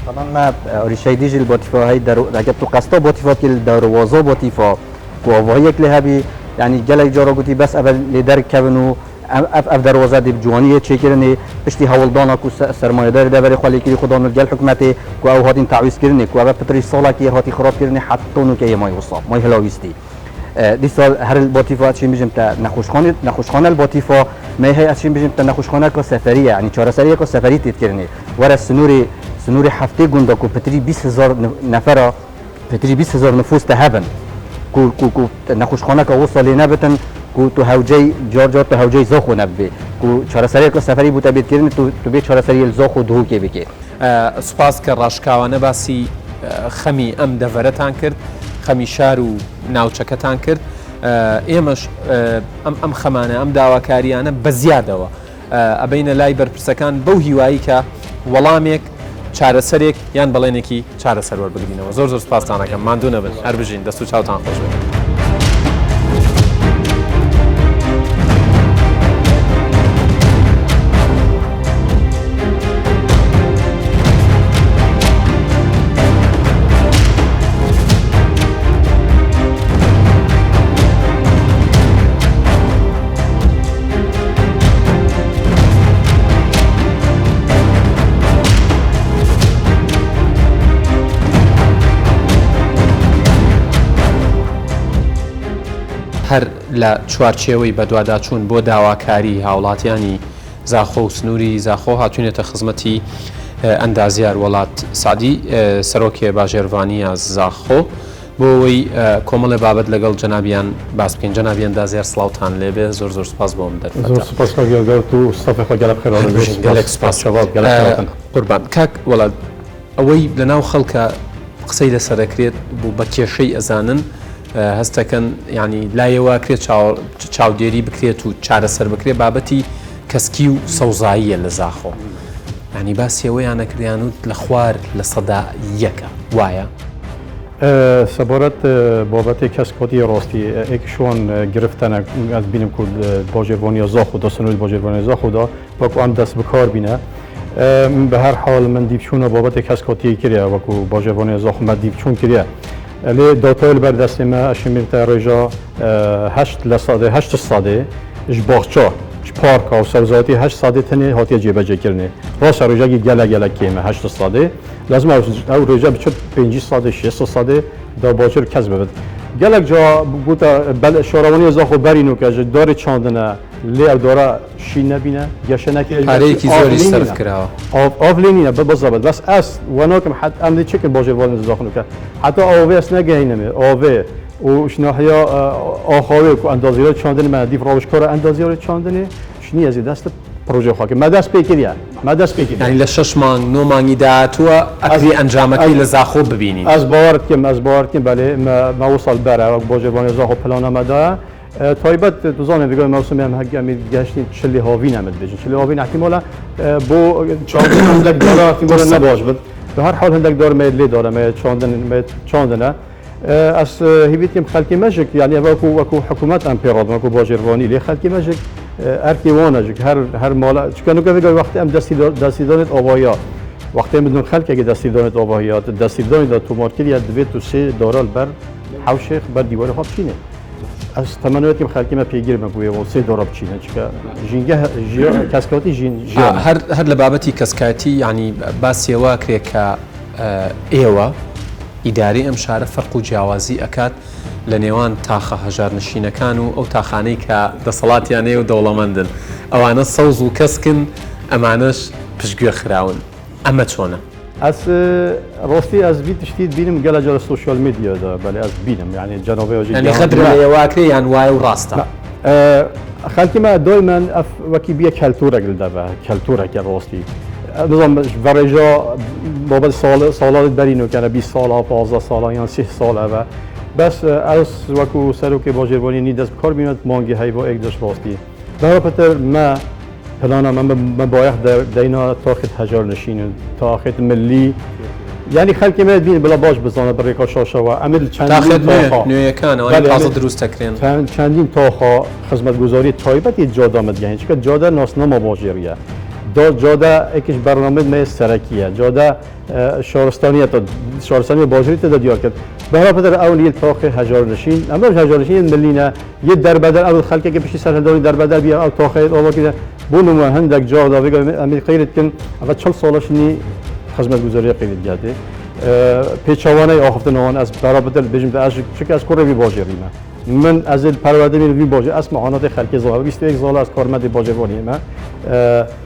طبعا ما أوريشاي ديجي البوتيفا هاي اگر تو قصتا بوتيفا كل دروازه بوتيفا كوافايك لهبي يعني جلك جارا قلتي بس قبل لدر كابنو اف دروازه دي بجوانيه تشكرني بشتي هولدانا كو سرمایه دار دبر خالی کی خدا نو گل حکومت کو او هاتین تعویض کرنی کو او پتری سالا کی هاتی خراب کرنی حتی نو کی مای وصاب مای هلاویستی دی سال هر البوتيفا چی میجم تا نخوشخانه البوتيفا ما هي اچی میجم تا نخوشخانه کو سفریه يعني چهار سریه کو سفری تذكرني ورا سنوري هفته گوندا کو پتری 20000 نفر پتری 20000 نفوس تهبن کو نخوشخانه کو وصل نبتن کو تو هوجی جار تو هوجی زاخو نبی کو چهار سریه کو سفری بوده بید کرنی تو به چهار سریه زاخو دو کی بکی سوپاس کە ڕاشکاوانە باسی خەمی ئەم دەڤەرەتان کرد خەمی شار و ناوچەکەتان کرد ئێمەش ئەم خەمانە ئەم داواکاریانە بە زیادەوە ئەبینە لای بەرپرسەکان بەو هیوایی کە وەڵامێک چارەسەرێک یان بەڵێنێکی چارەسەر وەربگرینەوە زۆر سوپاسانەکەم ماندوو نەبن هەر بژین دەست و چاوتان خۆش بێت. هەر لە چوارچێوەی بەدواداچوون بۆ داواکاری هاوڵاتیانی زاخۆ و سنووری زاخۆ هاتوونێتە خزمەتی ئەندازیار وڵات سعدی سەرۆکێ باژێڕوانیە زاخۆ بۆ ئەوەی کۆمەڵێ بابەت لەگەڵ جەنابیان باس بکەین جەنابی ئەندازیار سڵاوتان لێبێ زۆر سپاس بۆم دەرفەتە زۆر سپاس کاگەڵگەڵ و ستافی خۆ گەلە بخێرەوە گەلێک سپاس قوربان کاک وەڵات ئەوەی لەناو خەڵکە قسەی لەسەر دەکرێت بوو بە کێشەی ئەزانن هەستەکەن ینی لایەوە کرێت چاودێری بکرێت و چارەسەر بکرێت بابەتی کەسکی و سەوزاییە لە زاخۆ ینی باسیەوەیان نەکریان و لە خوار لە سەدا یەکە وایە سەبارەت بابەتی کەسکۆتی ڕاستی ئێکشۆن گرفتنە ئەس بینم کو باژێڕوانیە زاخۆ دا سنووری باژێڕوانیە زاخۆدا وەکو ئەم دەست بەکار بینە بە هەر حاڵ من دیبچوونە بابەتی کەسکۆتی کردە وەکو باژێڕوانیە زاخۆ مە دیبچوون کردە لێ داتای بەردەستێمە ئەشمیرتە ڕێژە 8 سادێ ji باخچە پارکا و سەوزاتی 8 سادێ تەنێ هاتیە جێبەجێکردنێ ڕاستە ڕێژەکی گەلە کێمە 8 سادێ لازم ئەو ڕێژە بچێت 5 سادێ 6 سادێ دا باجر کەس ببێت gelek ca bûta şoravaniyê zaxo berîn û ke ji darê çandine lê ev dara şî nebîne geşenekê pareyekî zorî serf kirawa avlênîne bizabet bes ez we nakim em dê çikin bajêrvanê zaxin ke heta avê ez negehîne me avê وشناحيا آخوي كو أندازيرات شاندن ما ديف راوشكارا أندازيرات شاندني شنيا زي دست بروژه خاکی ما دست بکریم ما دست بکریم یعنی لە 6 مانگ 9 مانگی داهاتووە ئەگری ئەنجامەکەی لە زاخۆ ببینین از باور کم بله ما وصل بره با جوانی زاخو پلان آمده تایبت دوزانه دیگه موسمی هم همی گشتیم چلی هاوین هم بجن چلی هاوین احتمالا بو چاندن هندک داره احتمالا نباش بد به هر حال هندک داره میلی داره می چاندنه از هیویتیم خلکی مجک یعنی وکو حکومت امپیراد وکو باجروانی لی خلکی مجک ارکیوانه هر مالا چون که وقتی هم دستی دانت آوایا وقتی بدون خلک اگه دستی دانت آواهیات دستی دانت تو مارکت یا دوی تو سه دارال بر حوشخ بر دیوار خواب چینه از تمنیت که خلکی ما پیگیر مگویه و سه دارال چینه چون جینگه کسکاتی جین هر لبابتی کسکاتی یعنی باسی واکری که ایوا ئیداری ئەم شارە فەرق و جیاوازی ئەکات لە نێوان تاخە هەژارنشینەکان و ئەو تاخانەی کە دەسەڵاتیانەیە و دەوڵەمەندن ئەوانە سەوز و کەسکن ئەمانش پشتگوێ خراون ئەمە چۆنە؟ از راستی از بی تشتید بینم گله جال سوشال میدیا دا بله از بینم یعنی جنابه واجی یعنی خدر لێواکرێ یان وایە و ڕاستە خلکی ما دائما وکی بیا کلتوره گلده و کلتوره که راستی نظام ورجا بابت سالات برینو کنه 20 سال 15 سال یا 30 سال و بس از وکو سروک باجروانی نی دست کار بیاد مانگی هی با یک دش راستی برای پتر ما پلانا من باید دینا تاخت هجار نشین تاخت ملی یعنی خلکی ما دین بلا باش بزنه برای کاشاشه و عمل چندین تاخا نویکان و این تازه دروست تکرین چندین تاخا خدمتگزاری تایبتی جاده مدگهین چون جاده ناسنامه باجریه جاده یکیش برنامه می سرکیه جاده شهرستانی باجری تا دیار کرد برای پدر اولیه تاخ هجار نشین اما هجار نشین ملینه یه در بدل اول خلقی که پیش سرهندانی در بدل بیا او تاخ آوا که بونم هندک جاده بگم امی خیرت کن اول 40 سالش نی خدمتگزاری خیرت گرده پیچوانه آخفت نوان از برای پدر بجم از چه از کره بی باجری من از پرورده می باجر اسم معانات خلقی زاهر 21 سال از کارمند باجروانی ما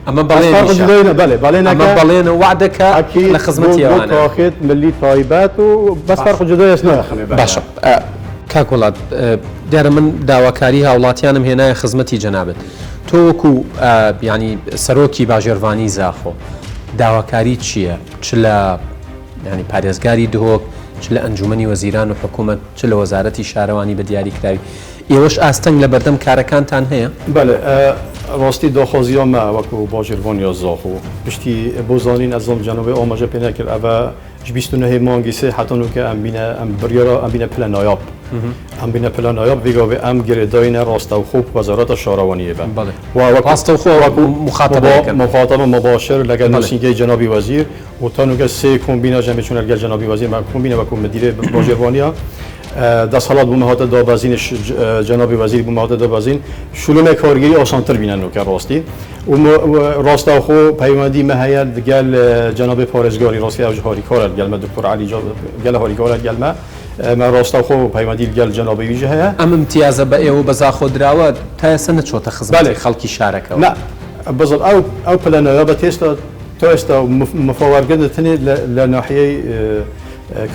اما بالين بالين اما بالين وعدك لخدمتي وانا تاخذ ملي طيبات وبس فرق جداي اسنا باشا كاكولاد دار من داواکاری هاوڵاتیانم هێنایە خزمەتی جەنابەت تۆ وەکو ینی سەرۆکی باژێڕوانی زاخۆ داواکاری چییە چ لە ینی پارێزگاری دهۆک چ لە ئەنجومەنی وەزیران و حکوومەت چ لە وەزارەتی شارەوانی بە دیاریکراوی ئێوەش ئاستەنگ لە بەردەم کارەکانتان هەیە؟ بەڵێ ڕاستی داخوازیە ما وەکو باژێڕوانیا زاخۆ پشتی بۆ زانین ئەزڵم جەنوبی ئاماژە پێ نەکرد ئەوە 29 مانگی سێ حتەنوکە ئەم بڕیارە ئەم بینە پلە نایاب ئەم بینە پلە نایاب ویگاوێ ئەم گرێداینە ڕاستەوخۆ وەزارەتە شارەوانیە بە ڕاستەوخۆ مخاطبە مباشر لەگەڵ نووسینگەی جەنابی وەزیر و تانوکە سێ کۆمبینە ژەمێچونە لەگەڵ جەنابی وەزیر کۆمبینە وەکو مدیرێ باژێڕوانیا دەسەڵات بوومە هاتە دابەزینش جەنابی وەزیر بوومە هاتە دابەزین شولومە کارگیری ئاسانتر بینن نوکە ڕاستی ڕاستەوخۆ پەیوەندی مە هەیە گەل جەنابی پارێزگاری ڕاستی ئەوژ هاریکارە گەلمە دکتۆر عەلی گەل هاریکارە گەلمە ما ڕاستەوخۆ پەیوەندی گەل جەنابی ویژە هەیە ئەم امتیازە بە ئێوە بە زاخۆ دراوە تا ئێستا نەچۆتە خزمەتی خەڵکی شارەکەەوە نه بەزڵ ئەو پلەنەوە بە تا ئێستا مفاوەرگەندتنێ لە ناحیەی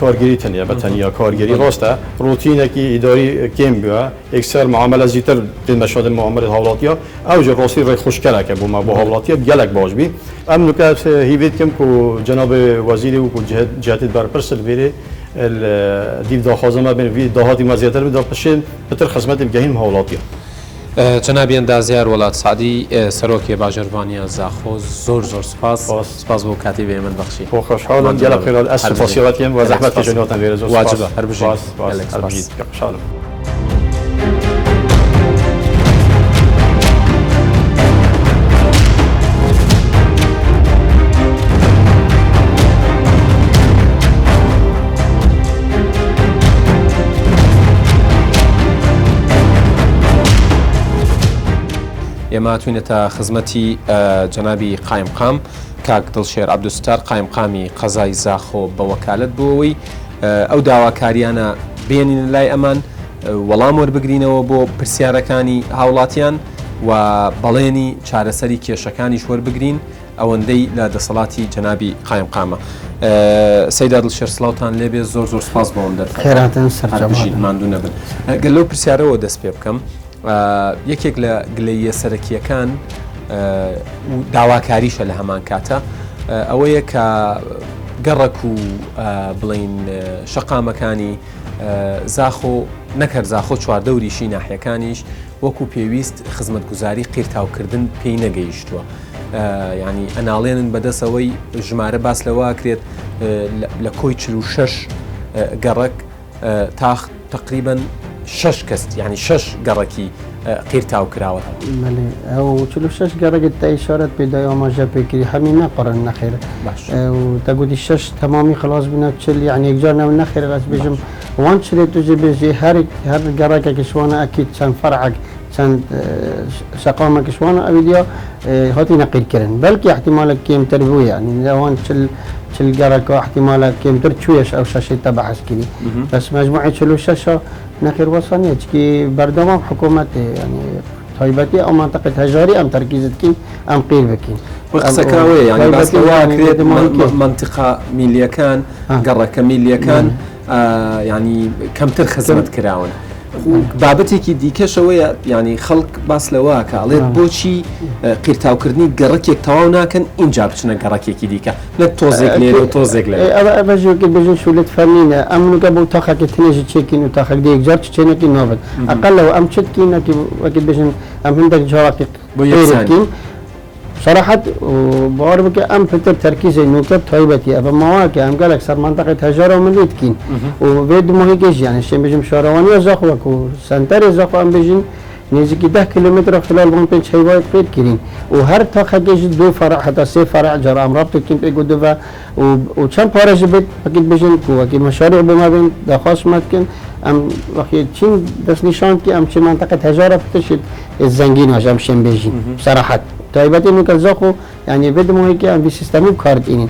کارگیری تنیا به تنیا کارگیری راسته روتینکی اداری کم بیه اکثر معامله زیتر دین مشاهده معامله حالاتیا اوج راستی رای خوشکره که با حالاتیا گلک باش بی ام نکات هیوید کم کو جناب وزیر و کو جهت بر پرسل بیره دیو داخوازم بین وی دهاتی مزیتر بدار پشین بتر خدمت بگهیم حالاتیا جنابی اندازیار وڵات سعدی سەرۆکی باژێڕوانیا زاخۆ زۆر سپاس بۆ کاتی بێ من بەخشی بۆ خۆشحاڵم گەلە خێرا ئەس سپاسیاتیم و زەحمەت کێشەنەوەتان لێرە زۆر واجبە هەر بژین خۆشحاڵم ئێمە توینێتە خزمەتی جەنابی قایمقام کاک دڵشێر عەبدولستار قایمقامی قەزای زاخۆ بە وەکالەت بووەوەی ئەو داواکاریانە بێنین لای ئەمان وەڵام وەربگرینەوە بۆ پرسیارەکانی هاوڵاتیان و بەڵێنی چارەسەری کێشەکانیش وەربگرین ئەوەندەی لە دەسەڵاتی جەنابی قایمقامە سەیدا دڵشێر سڵاوتان لێبێ زۆر سپاس بۆم دەرفەت خێراتن سەرجەمات ماندوو نەبن گەل لەو پرسیارەوە دەست پێ بکەم یەکێک لە گلەیە سەرەکیەکان و داواکاریشە لە هەمان کاتە ئەوەیە کە گەڕک و بڵین شەقامەکانی زاخۆ نەکرد زاخۆ چواردەوریشی ناحیەکانیش وەکو پێویست خزمەتگوزاری قیرتاوکردن پێی نەگەیشتووە ینی ئەناڵێنن بەدەستەوەی ژمارە باس لەواکرێت لە کۆی 46 گەڕک تا تقریبا 6 کەس ینی 6 گەڕکی قیرتاو کراوە ئەو 46 گەڕێک تا ئیشارەت پێدای ئاماژە پێکردی هەمی نەقڕن نەخێرە و تەگوتی 6 تەمامی خلاص بنە چل یعنی یەکجار نەوە نەخێرە ڕاست بێژم وان چلێت توێ بێژێ هەر گەڕێکێکی شوانە ئەکیت چەند فەرعەک چەند شەقامێکی شوانە ئەویدیا هاتی نەقیرکردن بەلکی احتیمالە کێمتر بوو یعنی لەوان چل گەڕەکە احتیمالە کێمتر چوێش ئەو شەشێت تە بەحث کردی بەس مەجموعی 46 نەخێر وەسانیە چکی بەردەوام حکوومەتی ینی تایبەتی ئەو منطقەی هەژاری ئەم تەرکیزت کین ئەم قیر بکەین قسەکراوەیە ینی باسکرێت منطقە میلیەکان گەڕەکە میلیەکان ینی کەمتر خزمەت کراون بابەتێکی دیکەشەوەیە ینی خەڵک باس لەوە کە ئەڵێت بۆچی قیرتاوکردنی گەڕەکێک تەواو ناکەن اینجا بچنە گەڕەکێکی دیکە لە تۆزێک لێرە و تۆزێک لێ بەژێکی بژن شولت فەرمینە ئەمنوگە بۆ تاخەکە تنێژی چێکین و تاخەک دیەکجار چێنێکی ناوت ئەقل لەوە ئەم چتکینەکی وەکی بژن ئەم هەندێک جاواکی بۆکین صراحة باور بك أم فتر تركيز النوكب طيبتي أبا مواقع أم قالك صار منطقة هجرة ومن كين وبيد مهيجيش يعني الشيء بيجم شاروانية زخوك وسنتر زخو أم بيجين نزيك 10 كيلومتر خلال بونتين شيء قيد كرين وهر تاخجيش دو فرع حتى 3 فرع جرى أم رابط كين بيجو دفع وكم بارج بيت أكيد بيجين كو أكيد مشاريع بما بين دخاص متكن أم وقت تشين بس نشان كي أم شيء منطقة هجرة فتشت الزنجين وجام شين بيجين بصراحة طيبتي انه زاخو يعني بدمو هيك عندي سيستم كارد انين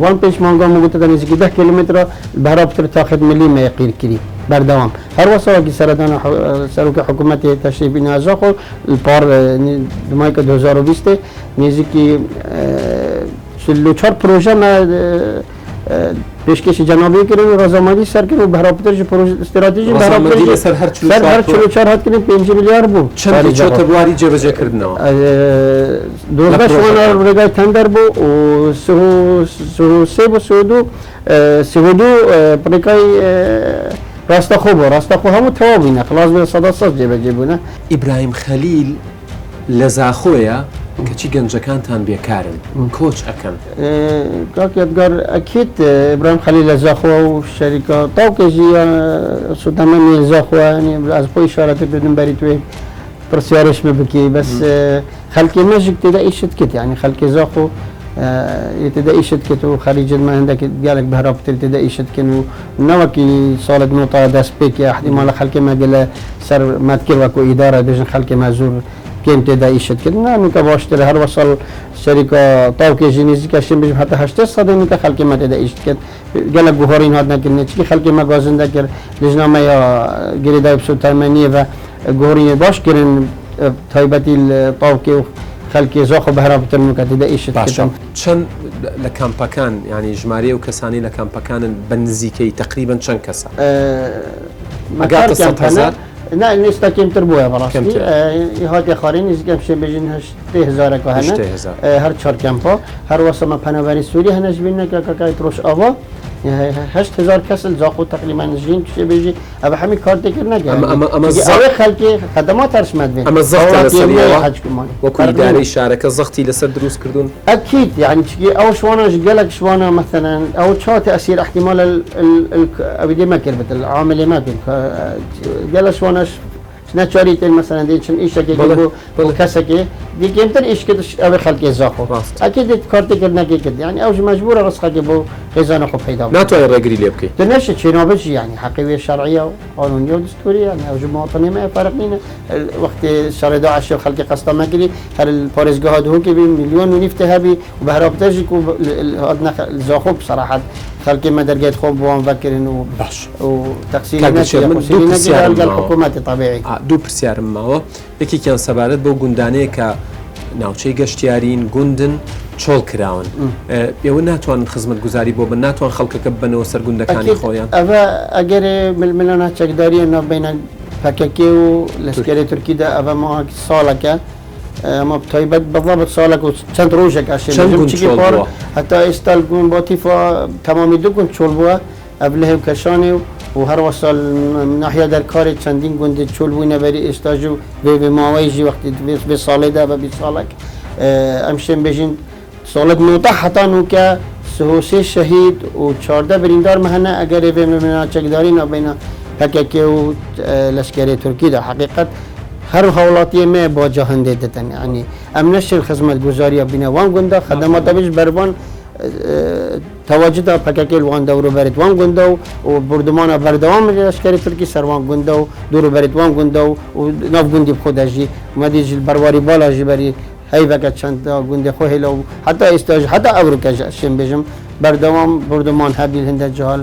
وان بيش مانغا موجود تنزل 10 كيلومتر البهرابتر تاخذ ملي ما يقير كري بردوام هر وسواقي سردان سروك حكومتي تشريف بنا زاخو البار دمايك 2020 نزيكي شلو 4 بروجه ما پیشکش جنابی کردن رزمانی سر کردن و بهرابطرش پروژه استراتژی بهرابطرش سر هر 44 هات کردن 5 میلیارد بو چند چوت بواری جبجه کردن دوربش وان رگای تندر بو و سه بو سودو پرکای راستا خوب همو توابینه خلاص به صدا صد جبجه بونه ابراهیم خلیل لزاخویا کەچی گەنجەکانتان بێکارن کۆچ ئەەکەن کاک یادگار ئەکیت ئبراهیم خەلیل لە زاخۆ و شەریکە تاوکێژی سودەمەمی زاخۆیانی ئەس بۆ ئیشارەتی بدن بەری توێ پرسیارشمە بکەی بەس خەلکی مەژێک تێدا ئیشت کرد یعنی خەلکی زاخۆ تێدا ئیشت کرد و خەریجمە هەندێک گالێک بەهراپتر تێدا ئیشت کرد و نەوەکی ساڵێک نۆتا دەست پێکی احتیمالە خەلکی مەگەلە سەر مەتکرد وەکو ئیدارە بێژن خەلکی مەزور كم تدا إيشت كنا نك باشتري هر وصل شركة طاوكة جينيزي كشيم بيجي حتى هشتة صدق نك خلك ما تدا إيشت كن قال جوهرين هاد نكني تشكي خلك ما جازن ذكر لجنا ما يا جريدة بسوت ثمانية وجوهرين باش كرن طيبتي الطاوكة خلك زاخو بهرب ترنك تدا إيشت كن شن لكامباكان يعني جمارية وكساني لكامباكان بنزيكي تقريبا شن كسا مقاطع 100,000 نه نیستا کمتر بوده براستی هات خاری نیست که میشه بجین 8,000 که هنه هر 4 کمپا هر واسه ما پناهگاری سوری هنش بینه که تروش آوا 8,000 کس زاخو تقریبا نجین که بجی اما همین کار دیگر نگه اما خلقی خدمات ارشمد بین اما الزغط لسریعه وكو إداري شاركة زغطي لسر دروس كردون أكيد يعني أو شوانا قالك شوانا مثلا أو شو تأثير احتمال أبدي ما كربت العامل ما كن قال شوانا ناتشاريت مثلا دي شن إيش كي يجيبوا كسكة دي كيمتر إيش كده أبي خلق يزاخو أكيد كارت كرنا كده يعني أوج مجبورة رصقة جيبوا خزانة خو فيدا لا تو الرجري اللي يبكي تناش شنو بس يعني حقيقية شرعية وقانونية ودستورية يعني أوج مواطنين ما يفرقين وقت شهر 11 خلق قسطة ما كذي هل الباريس جهاد هو كبي مليون ونفتها بي وبهرب تجيكو هذا الزاخو بصراحة خلق ما درجات خوب وان فكر إنه وتقسيم ناس الحكومة طبيعي دوو پرسیارم ماوە یەکێکیان سەبارەت بەو گوندانەیە کە ناوچەی گەشتیارین گوندن چۆڵ کراون ئێوە ناتوان خزمەت گوزاری بۆ بن ناتوان خەڵکەکە بنەوە سەرگوندەکانی خۆیان ئەوە ئەگەر ململانە چەکداریە ناوبینە پەکەکێ و لەسکەری تورکیدا ئەوە ماوەی ساڵەکە ئەمە تایبەت بەضابط ساڵێک و چەند ڕۆژێک هەتا ئێستا گوندباتی تەمامی دوو گوند چۆڵ بووە ئەو لە هێوکەشانی و هەروە ساڵ ناحیە دەرکاری چەندین گوندی چۆل بووینە بەری ئێستاژ و بێ ماوەیژی وەختی بێ ساڵێدا بە 20 ساڵێک ئەم شێن بێژین ساڵێک نۆتە حتا نوکە سهۆسێ شەهید و 14 بریندار مەهەنە ئەگەر بێ چەکداری نابینە پەکەکێ و لەشکری تورکیدا حقیقت هەر هەوڵاتیە مێ بۆ جا هەندێ دەتەن ینی ئەم نەشر خزمەت گوزاریە بینە وان گوندە خەدەماتە بێژ بەربان تەواجدا پەکەکێ وان دەوروبەرێت وان گوندە و بردمانە بەردەوام لەشکری تورکی سەروان گوندە و دووروبەرێت وان گوندە و ناو گوندی خۆدەژی مەدیژ بەرواری بالاژی بەری هەیڤەکە چەند گوندی خۆ هێلە و حتا ئێستاژ حتا ئەوروکەژ شێن بێژم بەردەوام بردمان هەبیل هەندە جهال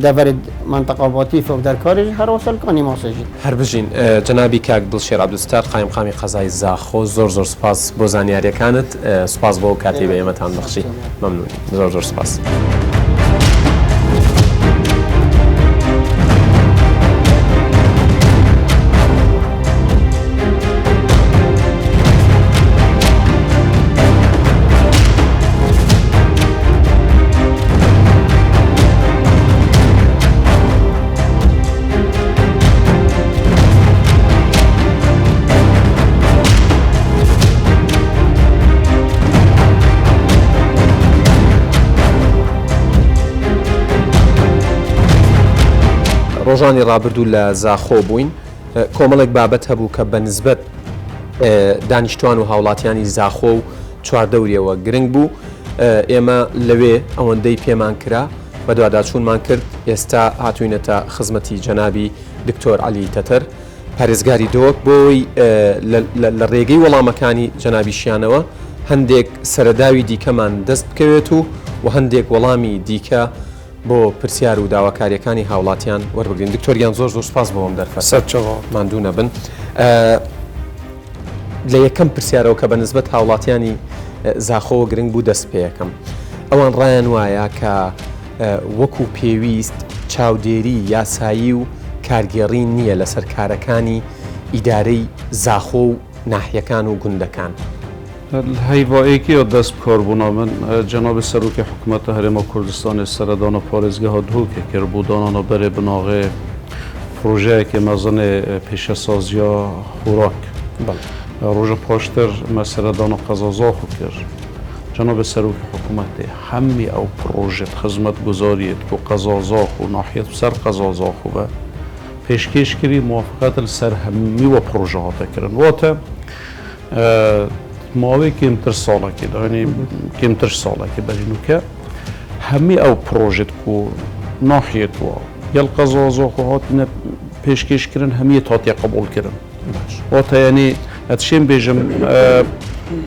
دەبرد منطقة باطيفة ودركارج هر وصل كاني ماسجي هر بجين جنابي كاك دلشير عبدالستار قايم قامي قضاي زاخو زور سپاس بو زانياريا كانت سپاس بو كاتبة يمتان بخشي ممنون زور سپاس ڕۆژانی ڕابردوو لە زاخۆ بووین کۆمەڵێک بابەت هەبوو کە بە نسبەت دانیشتوان و هاوڵاتیانی زاخۆ و چواردەوریەوە گرنگ بوو ئێمە لەوێ ئەوەندەی پێمان کرا بە دوواداچوونمان کرد ئێستا هاتووینەتە خزمەتی جەنابی دکتۆر عەلی تەتەر پارێزگاری دۆک بۆی لە ڕێگەی وەڵامەکانی جەنابیشیانەوە هەندێک سەرەداوی دیکەمان دەست بکەوێت و هەندێک وەڵامی دیکە بۆ پرسیار و داواکاریەکانی هاوڵاتیان وەربگرین دکتۆریان زۆر سپاس بۆم دەرفەت ماندوو نەبن لە یەکەم پرسیارەوە کە بە نسبەت هاوڵاتیانی زاخۆوە گرنگ بوو دەست پێیەکەم ئەوان ڕایان وایە کە وەکو پێویست چاودێری یاسایی و کارگێڕی نییە لەسەر کارەکانی ئیدارەی زاخۆ و ناحیەکان و گوندەکان هەیڤایەکی دەست بکاربوونا من جەنابی سەرۆکی حکوومەتە هەرێما کوردستانی سەردانە پارێزگەها دووکە کرد بوودانانە بەرێ بناغێ پرۆژەیەکی مەزنێ پێشەسازیە خوراک ڕۆژە پاشتر مە سەردانە قەزازاخو کرد جەنابی سەرۆکی حکوومەتی هەمی ئەو پرۆژێت خزمەت گوزاریت و قەزازاخ و ناحیەت سەر قەزازاخو بە پێشکەشکردی موافقەت لەسەر هەمیوە پرۆژە هاتەکردن واتە ماوەی کمتر ساڵێکی داینی کمتر ساڵێکی بەرینوکە هەمی ئەو پرۆژێت و ناحیەتوە گەل قەزازاخو هاتنە پێشکەشکردن هەمیە هاتیە قبولکردن واتە یعنی ئەتشێن بێژم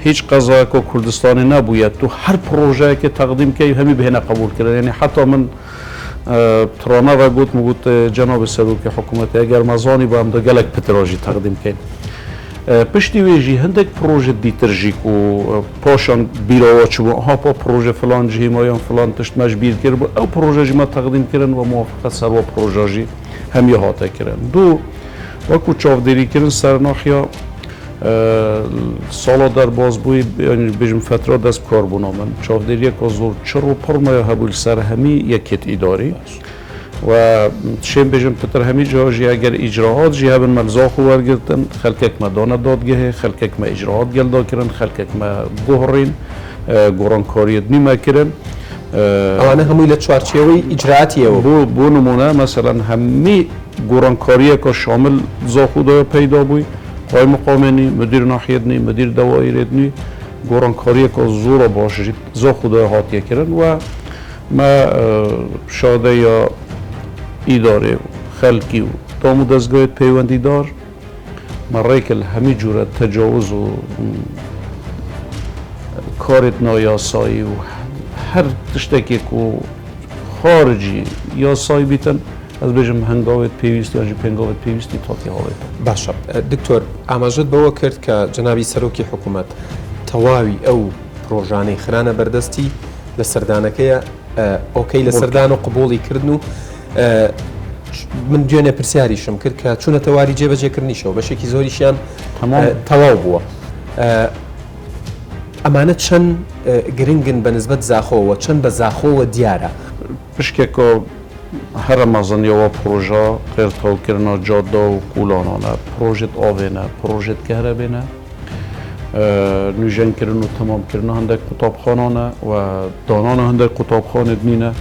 هیچ قەزایەک و کوردستانی نەبوویەت و هەر پرۆژەیەکی تەقدیمکەی هەمی بهێنە قبولکردن یعنی حتا من تڕانەوە گوت جەنابی سەرۆکی حکوومەتی ئەگەر مەزانی بە ئەم گەلێک پترۆژی تەقدیمکەین پشتی وێژی هەندێک پرۆژە دیترژیک و پاشان بیرەوە چوو هاپا پرۆژە فلان جیمایان فلان تشتمەش بیر کرد بوو ئەو پرۆژەژیمە تەقدیمکردن و موافقەت سەرەوە پرۆژەژی هەمیە هاتەکردن دوو وەکو چاودێریکردن سەر ناحیە ساڵا دەرباز بووی بێژم فترە دەست بکاربوونا من چاودێریەکە زۆر چڕ و پڕمەیە هەبووی سەر هەمی یەکێت ئیداری و شێن بێژم پتر هەمی جاژی ئەگەر ئیجراهات ژی هەبن مەلزاخ و وەرگرتن خەلکێکمە دانە دادگەهێ خەلکێکمە ئیجراهات گەلداکردن خەلکێکمە گۆڕین گۆڕانکاریت نیمەکردن ئەوانە هەمووی لە چوارچێوەی ئیجراتیەوە بۆ نمونە مەسەلەن هەمی گۆڕانکاریەکە شامل زاخودایە پەیدا بووی قای مقامێنی مدیر ناحیەتنی مدیر دەوایرێتنی گۆڕانکاریەکە زۆرە باشی زاخودایە هاتیەکردن و ما شادەیە ئیدارێ و خەلکی و تام و دەستگایت پەیوەندی دار مەڕێکل هەمی جورە تەجاوز و کارێت نایاسایی و هەر تشتێکێک و خارجی یاسایی بیتن ئەس بێژم هەنگاوێت پێویست یاژی پێنگاوێت پێویستی تاتی هەڵێت باشە دکتۆر ئاماژەت بەوە کرد کە جەنابی سەرۆکی حکوومەت تەواوی ئەو پرۆژانەی خرانە بەردەستی لە سەردانەکەیە ئۆکەی لە سەردان و قبوڵی کردن و من دوێنێ پرسیاریشم کرد کە چوونەتە واری جێبەجێکردنیشەوە بەشێکی زۆریشیان تەواو بووە. ئەمانە چەند گرنگن بە نسبەت زاخۆوە چەند بە زاخۆوە دیارە پشتێکۆ هەرە مەزنیەوە پرۆژە قێرتەوکردنە جادە و کوولانانە پرۆژێت ئاوێنە پرۆژێت کەهرەبێنە نوێژەنکردن و تەمامکردنە هەندێک قوتابخانانە و دانانە هەندێک قوتابخانێت نینە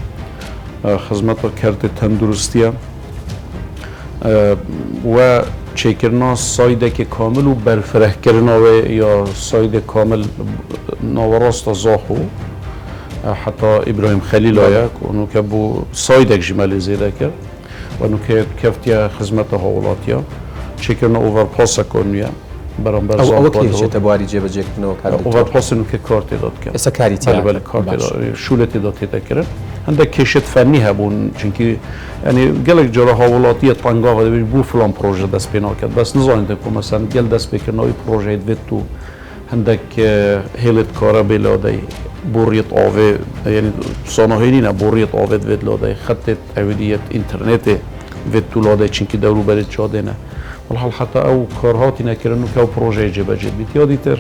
خزمەتە کەرتێ تەندروستیە و چێکردنا سایدێکی کامل و بەرفرەهکردنەوە یا سایدێک کامل ناوەڕاستە زاخۆ حتا ئیبراهیم خەلیلایە کە بوو سایدێک ژمەلی زێدە کرد و نوکە کەفتیە خزمەتە هەوڵاتیە چێکردنە ئۆڤەرپاسەکە نوێە بەرامبەر ئەوەکێتە بواری جێبەجێکردنەوە ئۆڤەرپاس نوکە کار تێدا کرد ئێستا کاری شولە تێدا تێدەکرد هەندێک کێشێت فەنی هەبوون چونکی ینی gelek جۆرە هاوڵاتیە تەنگاوە دەبێت بوو فلان پرۆژە دەست پێ ناکرد بەس نزانین دەکۆ مەسەن گەل دەست پێکردنەوەی پرۆژەیت بێت و هەندێک هێلت کارە بێ لادەی بۆڕیت ئاوێ ینی ساناهێنینە بۆڕیت ئاوێت بێت لادەی خەتێت ئەویدیەت ئینتەرنێتێ بێت و لادەی چینکی دەوروبەرێت جادێنە والحال حتا ئەو کارهاتی نەکردن و کە ئەو پرۆژەیە جێبەجێت بیت یادیتر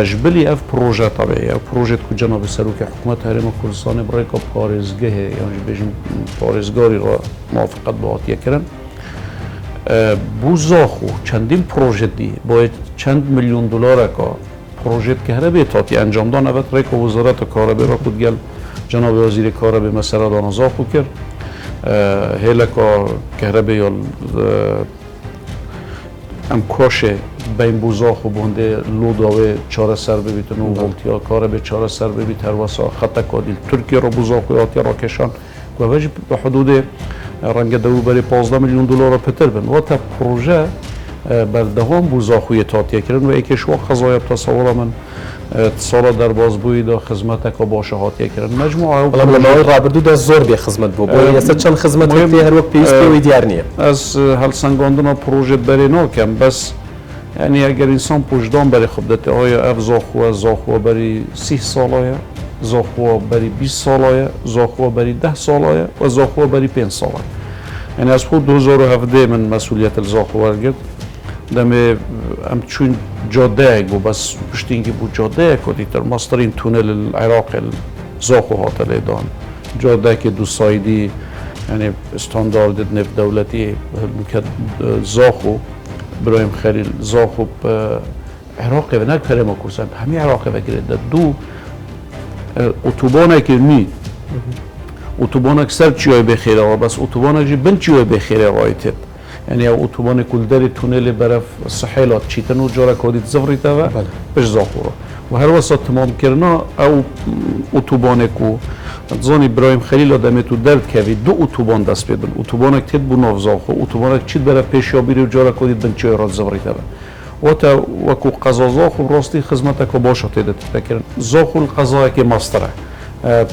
جبلی اف پروژه طبیعی اف پروژه که جناب سروک حکومت هرم کردستان برای که پارێزگاه یعنی بیشتر پارێزگاری را موافقت با آتیه کردن بو زاخو چندین پروژه دی باید چند میلیون دلار که پروژه که هر به تاتی انجام دان اوت رای که وزارت کارآبی را خود گل جناب وزیر کارآبی مسئله دان زاخو کرد هیله که هر به یال ام کاشه بین بوزاخ و بنده لوداوی چهار سر ببیتن و ولتیا کار به چهار سر ببیت هر واسه خط کادیل ترکیه رو بوزاخ و آتیا را کشان و وجه به حدود رنگ دو برای 15 میلیون دلار پتر بن و تا پروژه بردهان بوزاخوی تاتیه کردن و یکیش وقت خزایب تصور من سال در بازبوی دا خدمت که باشه هاتیه کردن مجموعه لما رابردو دا زور به خدمت بو یاسه چند خدمت فيه هر وقت پیش پیوی دیار نیه از هل سنگاندنا پروژه بری ناکم بس یعنی اگر انسان پشتدان بری خب دته آیا اف زاخوه بری 30 ساله زاخوه بری 20 ساله زاخوه بری 10 ساله و زاخوه بری 5 ساله یعنی از خود 2017 من مسئولیت الزاخوه گرفت دم ام چون جاده گو بس پشتینگی بو جاده کدی تر ماسترین تونل العراق زاخو هاتل دان جاده که دو سایدی یعنی استاندارد نفت دولتی مکد زاخو برایم خلیل زاخو عراق و نک فرما کورسن همین عراق و گرد دو اتوبانه که می اتوبانه اکثر چیای بخیره و بس اتوبانه جی بن چیای بخیره رایتت یعنی اتوبان کلدری تونل برف سحیلات چیتن و جارا کادید زفریته و بش زاخورا و هر وسط تمام کرنا او اتوبان کو زانی برایم خلیل آدمی تو درد کردی دو اتوبان دست بدن اتوبان کتید بو ناف زاخو اتوبان چید برف پیشیابی و جارا کادید بن چای راد زفریته و تا وکو قضا زاخو راستی خدمت که باشه تیده تکرن زاخو القضا که ماستره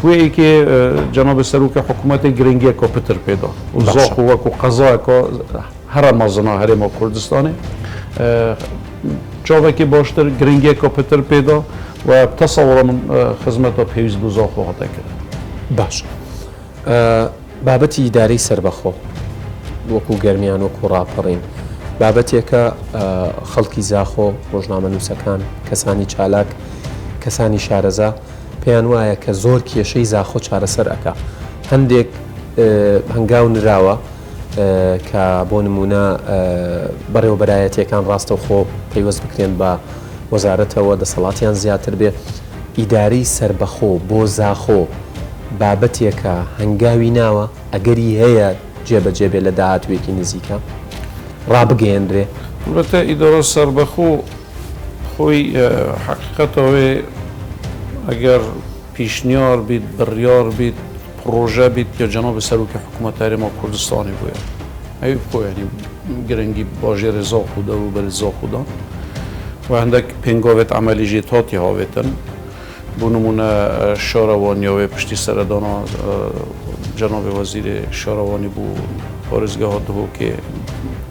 پویی که جناب سروک حکومت گرینگی کاپیتر پیدا و زاخو وکو قضا که هر مازنا هر ما کردستانه جاوی که باشتر گرینگی کاپیتر پیدا و تصور من خدمت پیوز دو زاخو هاته کرد باش بابەتی ئیدارەی سربەخۆ وەکو گەرمیان وەکو ڕاپەڕین بابەتێکە خەڵکی زاخۆ ڕۆژنامە نووسەکان کەسانی چالاک کەسانی شارەزا پێیان وایە کە زۆر کێشەی زاخۆ چارەسەر ئەکا هەندێک هەنگاو نراوە کە بۆ نمونە بەڕێوەبەرایەتیەکان ڕاستەوخۆ پەیوەست بکرێن بە وەزارەتەوە دەسەڵاتیان زیاتر بێ ئیدارەی سربەخۆ بۆ زاخۆ بابەتێکە هەنگاوی ناوە ئەگەری هەیە جێبەجێ بێ لە داهاتوێکی نزیکە ڕابگەێنرێ البته ئیدارە سربەخۆ خۆی حقیقەتەوەی ئەگەر پیشنیار بیت بڕیار بیت پروژه بیت یا جناب سروک حکومت هرما کردستانی بوده ای یعنی گرنگی باجر زاخو و بر زاخو دان و هندک پنگاوت عملی جیتاتی هاویتن بونمونه شاروانی و پشتی سردانا جناب وزیر شاروانی بو پارزگاه ها دهو که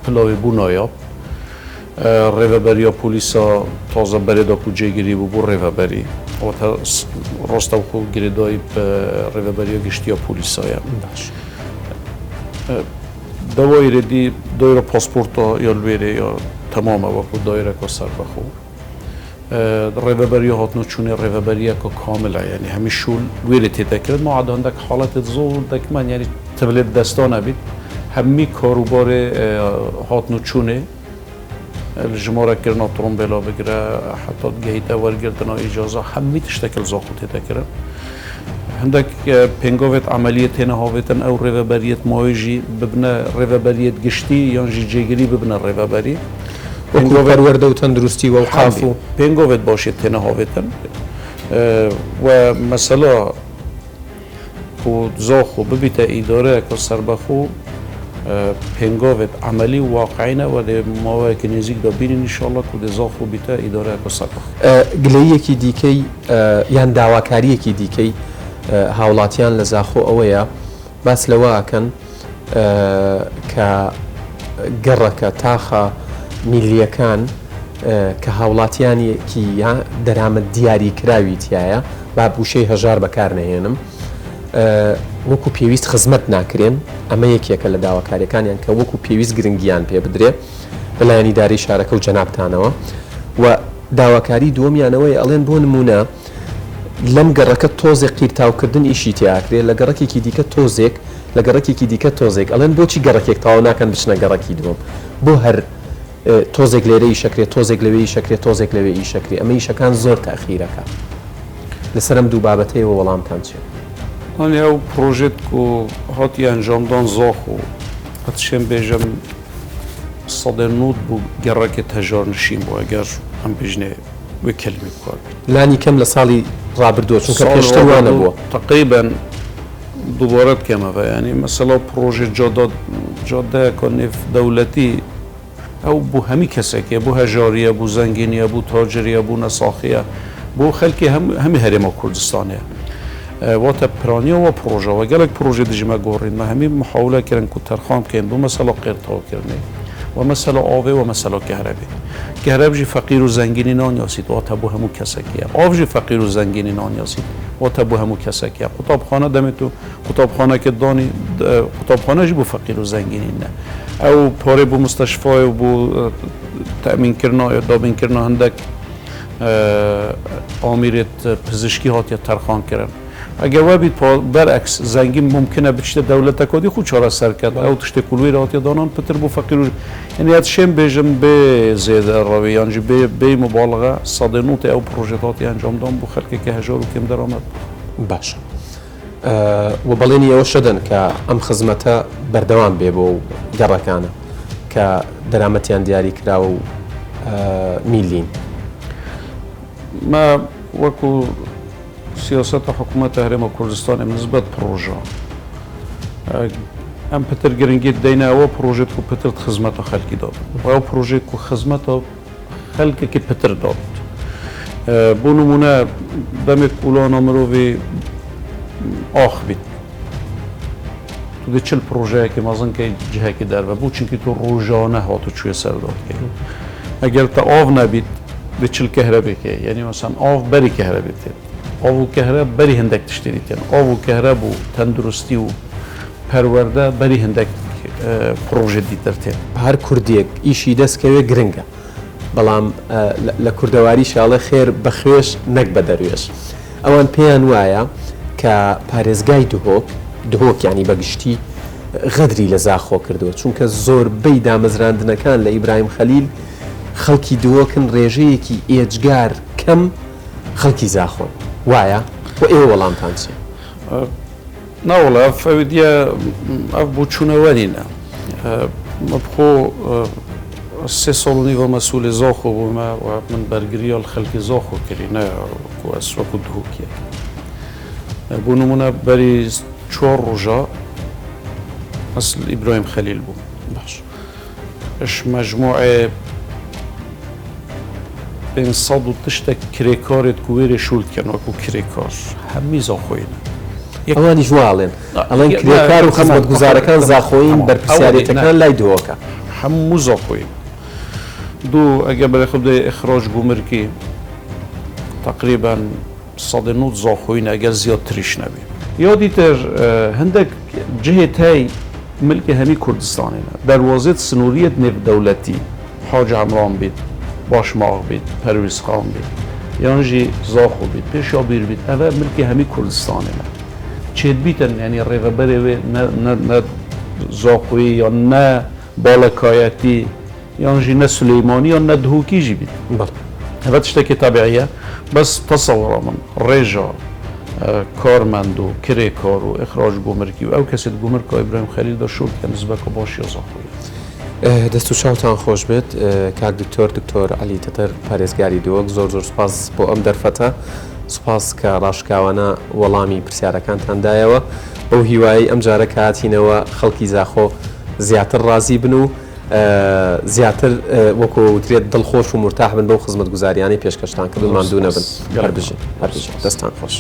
پلاوی بو نایاب ریوبری پولیسا تازه بری دا کجای گیری بو ریوبری ڕۆستە و گرێدۆی ڕێبەریە گشتیە پۆلیسایە دەوای ڕێدی دۆیرە پاسپۆرتۆ یا لێرێ یا تەمامە وەکو دایرەکە سەربەخۆ ڕێبەبەریە هاتنە چوونێ ڕێبەبەریەکە کاملە ینی هەمی شول وێرە تێدەکرد ماعادە هەندێک حاڵەتت زۆر دەکمان ینی تبلێت دەستانە بیت هەمی کاروبارێ هاتنە چوونێ ژمارەکردنا ترۆمبێلا بگرە حتا گەیتە وەرگرتنەوە ئیجازە هەمی تشتێکل زاخ و تێدەکرد هەندێک پێنگاوێت عملیە تێنە هاوێتن ئەو ڕێبەبەریەت ماوێژی ببنە ڕێبەبەریەت گشتی یانژی جێگیری ببنە ڕێبەبەری وەردە و تەندروستی و قاف و پێنگاوێت باشێت تێنە هاوێتن و مەسەلا و زاخ و ببیتە ئیدارەیەکە سەربەخۆ پێنگاوێت عملی و واقعینە و دێ ماوەیەکی نزیکدا بینین ئینشاڵڵا و دێ زاخ و بیتە ئیدارەیەکە سەربەخۆ گلەیەکی دیکەی یان داواکاریەکی دیکەی هاوڵاتیان لە زاخۆ ئەوەیە باس لەوەکەن کە گەڕەکە تاخە میلیەکان کە هاوڵاتیانێکی دەرامەت دیاری کراوی تایە با بوشەی هەژار بەکار نەهێنم وەکو پێویست خزمەت ناکرێن ئەمە یەکێکە لە داواکاریەکانیان کە وەکو پێویست گرنگیان پێ بدرێ بەلایەنی داری شارەکە و جەنابتانەوە و داواکاری دووەمیانەوەی ئەڵێن بۆ نمونە لەم گەڕەکە تۆزێک قیرتاوکردن ئیشی تیاکرێت لە گەڕێکێکی دیکە تۆزێک لە گەڕێکێکی دیکە تۆزێک ئەڵێن بۆچی گەڕێکێک تاوا ناکەن بچنە گەڕەکی دووەم بۆ هەر تۆزێک لێرەی شەکرێت تۆزێک لەوێی شەکرێت تۆزێک لەوێی شەکری ئەمە ئیشەکان زۆر تاخیرەکە لەسەرم دوو بابەتەیەوە وەڵامتان چێت ئەنی ئەو پرۆژێت و هاتی ئەنجامدان زاخ و هەتشێن بێژەم سەدە نوت بوو گەڕێکێت هەژار نشین بوو ئەگەر ئەم بژنێ وێ کەلمی بکار لانی کەم لە ساڵی ڕابردووە چونکە پێشتەوانە بووە تقریبا دووبارەت کەمەوە ینی مەسەلا پرۆژێ جادەیەکە نێف دەولەتی ئەو بوو هەمی کەسێکە بوو هەژاریە بوو زەنگینیە بوو تاجریە بوو نەساخیە بۆ خەلکی هەمی هەرێمە کوردستانەیە واتە پرانیەوە پرۆژەوە گەلێک پرۆژێ دژمە گۆڕینمە هەمی محاولەکردن و تەرخام بکەین بۆ مەسەلا قێرتەوەکردنی ومەسەلا ئاوێ و مەسەلا کەهرەبێ کەهرەبژی فەقیر و زەنگینی نانیاسیت واتە بۆ هەموو کەسێکیە ئاوژی فەقیر و زەنگینی نانیاسیت واتە بۆ هەموو کەسێکیە قوتابخانە دەمێت و قوتابخانەکە دانی قوتابخانەژی بۆ فەقیر و زەنگینی نە ئەو پارێ بۆ مستەشفای و بۆ تەمینکردنا یا دابینکردنا هەندێک ئامیرێت پزیشکی هاتیە تەرخانکردن ئەگەر وابیت بەرعکس زەنگین ممکنە بچتە دەولەتەکەی خو چارە سەرکەت ئەو تشتێک کوڵوی هاتیە دانان پتر بۆ فەقیر و یعنی شێم بێژم بێ زێدە ڕەوی یانجی بێ مبالغە سەدە نوتە ئەو پرۆژێت هاتی ئەنجامدان بۆ خەلکێکی هەژار و کێم دەرامەت باش و بەڵێنی ئەوە شەدەن کە ئەم خزمەتە بەردەوام بێ بۆ گەڕەکانە کە دەرامەتیان دیاری کراوە و میلین ما وەکو سیاسەتە حکوومەتە هەرێمە کوردستانی نسبەت پرۆژە ئەم پتر گرنگیت دەینەوە پرۆژێت و پترت خزمەتە خەلکی دابن و ئەو پرۆژێک و خزمەتە خەلکێکی پتر دابن بۆ نمونە دەمێت وڵانە مرۆڤی ئاخ بیت تو دێ چل پرۆژەیەکی مەزنکەی جهەکی دەربە بوو چونکی تو ڕۆژانە هاتو کوێ سەردادکەی ئەگەر تە ئاو نەبیت دێ چل کەهرەبێکێ یعنی مەسەن ئاو بەری کەهرەبێت ئاو و کەهرە بەری هەندێک تشتێنی تێن ئاو و کەهرە بوو تەندروستی و پەروەردە بەری هەندێک پرۆژێ دیترتێن هەر کوردیەک ئیشی دەستکەوێ گرنگە بەڵام لە کوردەواری شاڵە خێر بەخوێش نەک بە دەروێش ئەوان پێیان وایە کە پارێزگای دهۆک ینی بەگشتی غەدری لە زاخۆ کردووە چونکە زۆربەی دامەزراندنەکان لە ئیبراهیم خەلیل خەڵکی دهۆکن ڕێژەیەکی ئێجگار کەم خەڵکی زاخۆن وایە و ئێوە وەڵامتان چێ ناوەڵە فەویدە ئەف بوو چوونەوەنینە مەبخۆ سێ ساڵنی بە مەسئولی زاخۆ بوومە و من بەرگریە خەلکی زاخۆ کردینە ئەسوەکو دهۆکیە بۆ نمونە بەری 4 ڕۆژە ئەسل ئیبراهیم خەلیل بوو باش اش مجموعە 500 تشتێک کرێکارێت کوێرە شولکەن وەکو کرێکار هەمی زاخۆینە ئەوانی ژواڵێن ئەڵێن کرێکار و خزمەت گوزارەکان زاخۆین بەرپرسیارەتەکان لای دۆکە هەموو زاخۆین دوو ئەگە بەرە خودێ ئەخراج گومرکی تقریبا سەدە نوت زاخۆین ئەگەر زیاتریش نەبێ یادی تر هەندێک جهێت هەی ملکی هەمی کوردستانێنە دەواازێت سنووریەت نێودەولەتی حاج عمران بیت باشماغ بیت پەرویزخان بیت یانژی زاخۆ بیت پێشا بیر بیت ئەvە ملکی هەمی کوردستانێنە چێت بیتن ینی ڕێڤەبەرێ وێ نە زاخۆیی یا نە باڵەکایەتی یانژی نە سولەیمانی یا نە دهوکیژی بیت ئەvە تشتێکی تابعیە بەس تەسەوڕە من ڕێژە کارمەند و کرێ کار و ئەخراج گومرکی و ئەو کەسێت گومرکە ئیبراهیم خەلیل دەشور کە نزبەکە باشی زاخۆیە دەست و چاوتان خۆش بێت کاک دکتۆر علی تەتەر پارێزگاری دیوەک زۆر سپاس بۆ ئەم دەرفەتە سوپاس کە ڕاشکاوانە وەڵامی پرسیارەکانتاندایەوە بەو هیوایی ئەم جارە کە هاتینەوە خەڵکی زاخۆ زیاتر ڕازی بن و زیاتر وەکو وترێت دڵخۆش و مرتاح بن بەو خزمەتگوزاریانەی پێشکەشتان کردو ماندوو نەبن هەر بژێ دەستان خۆش.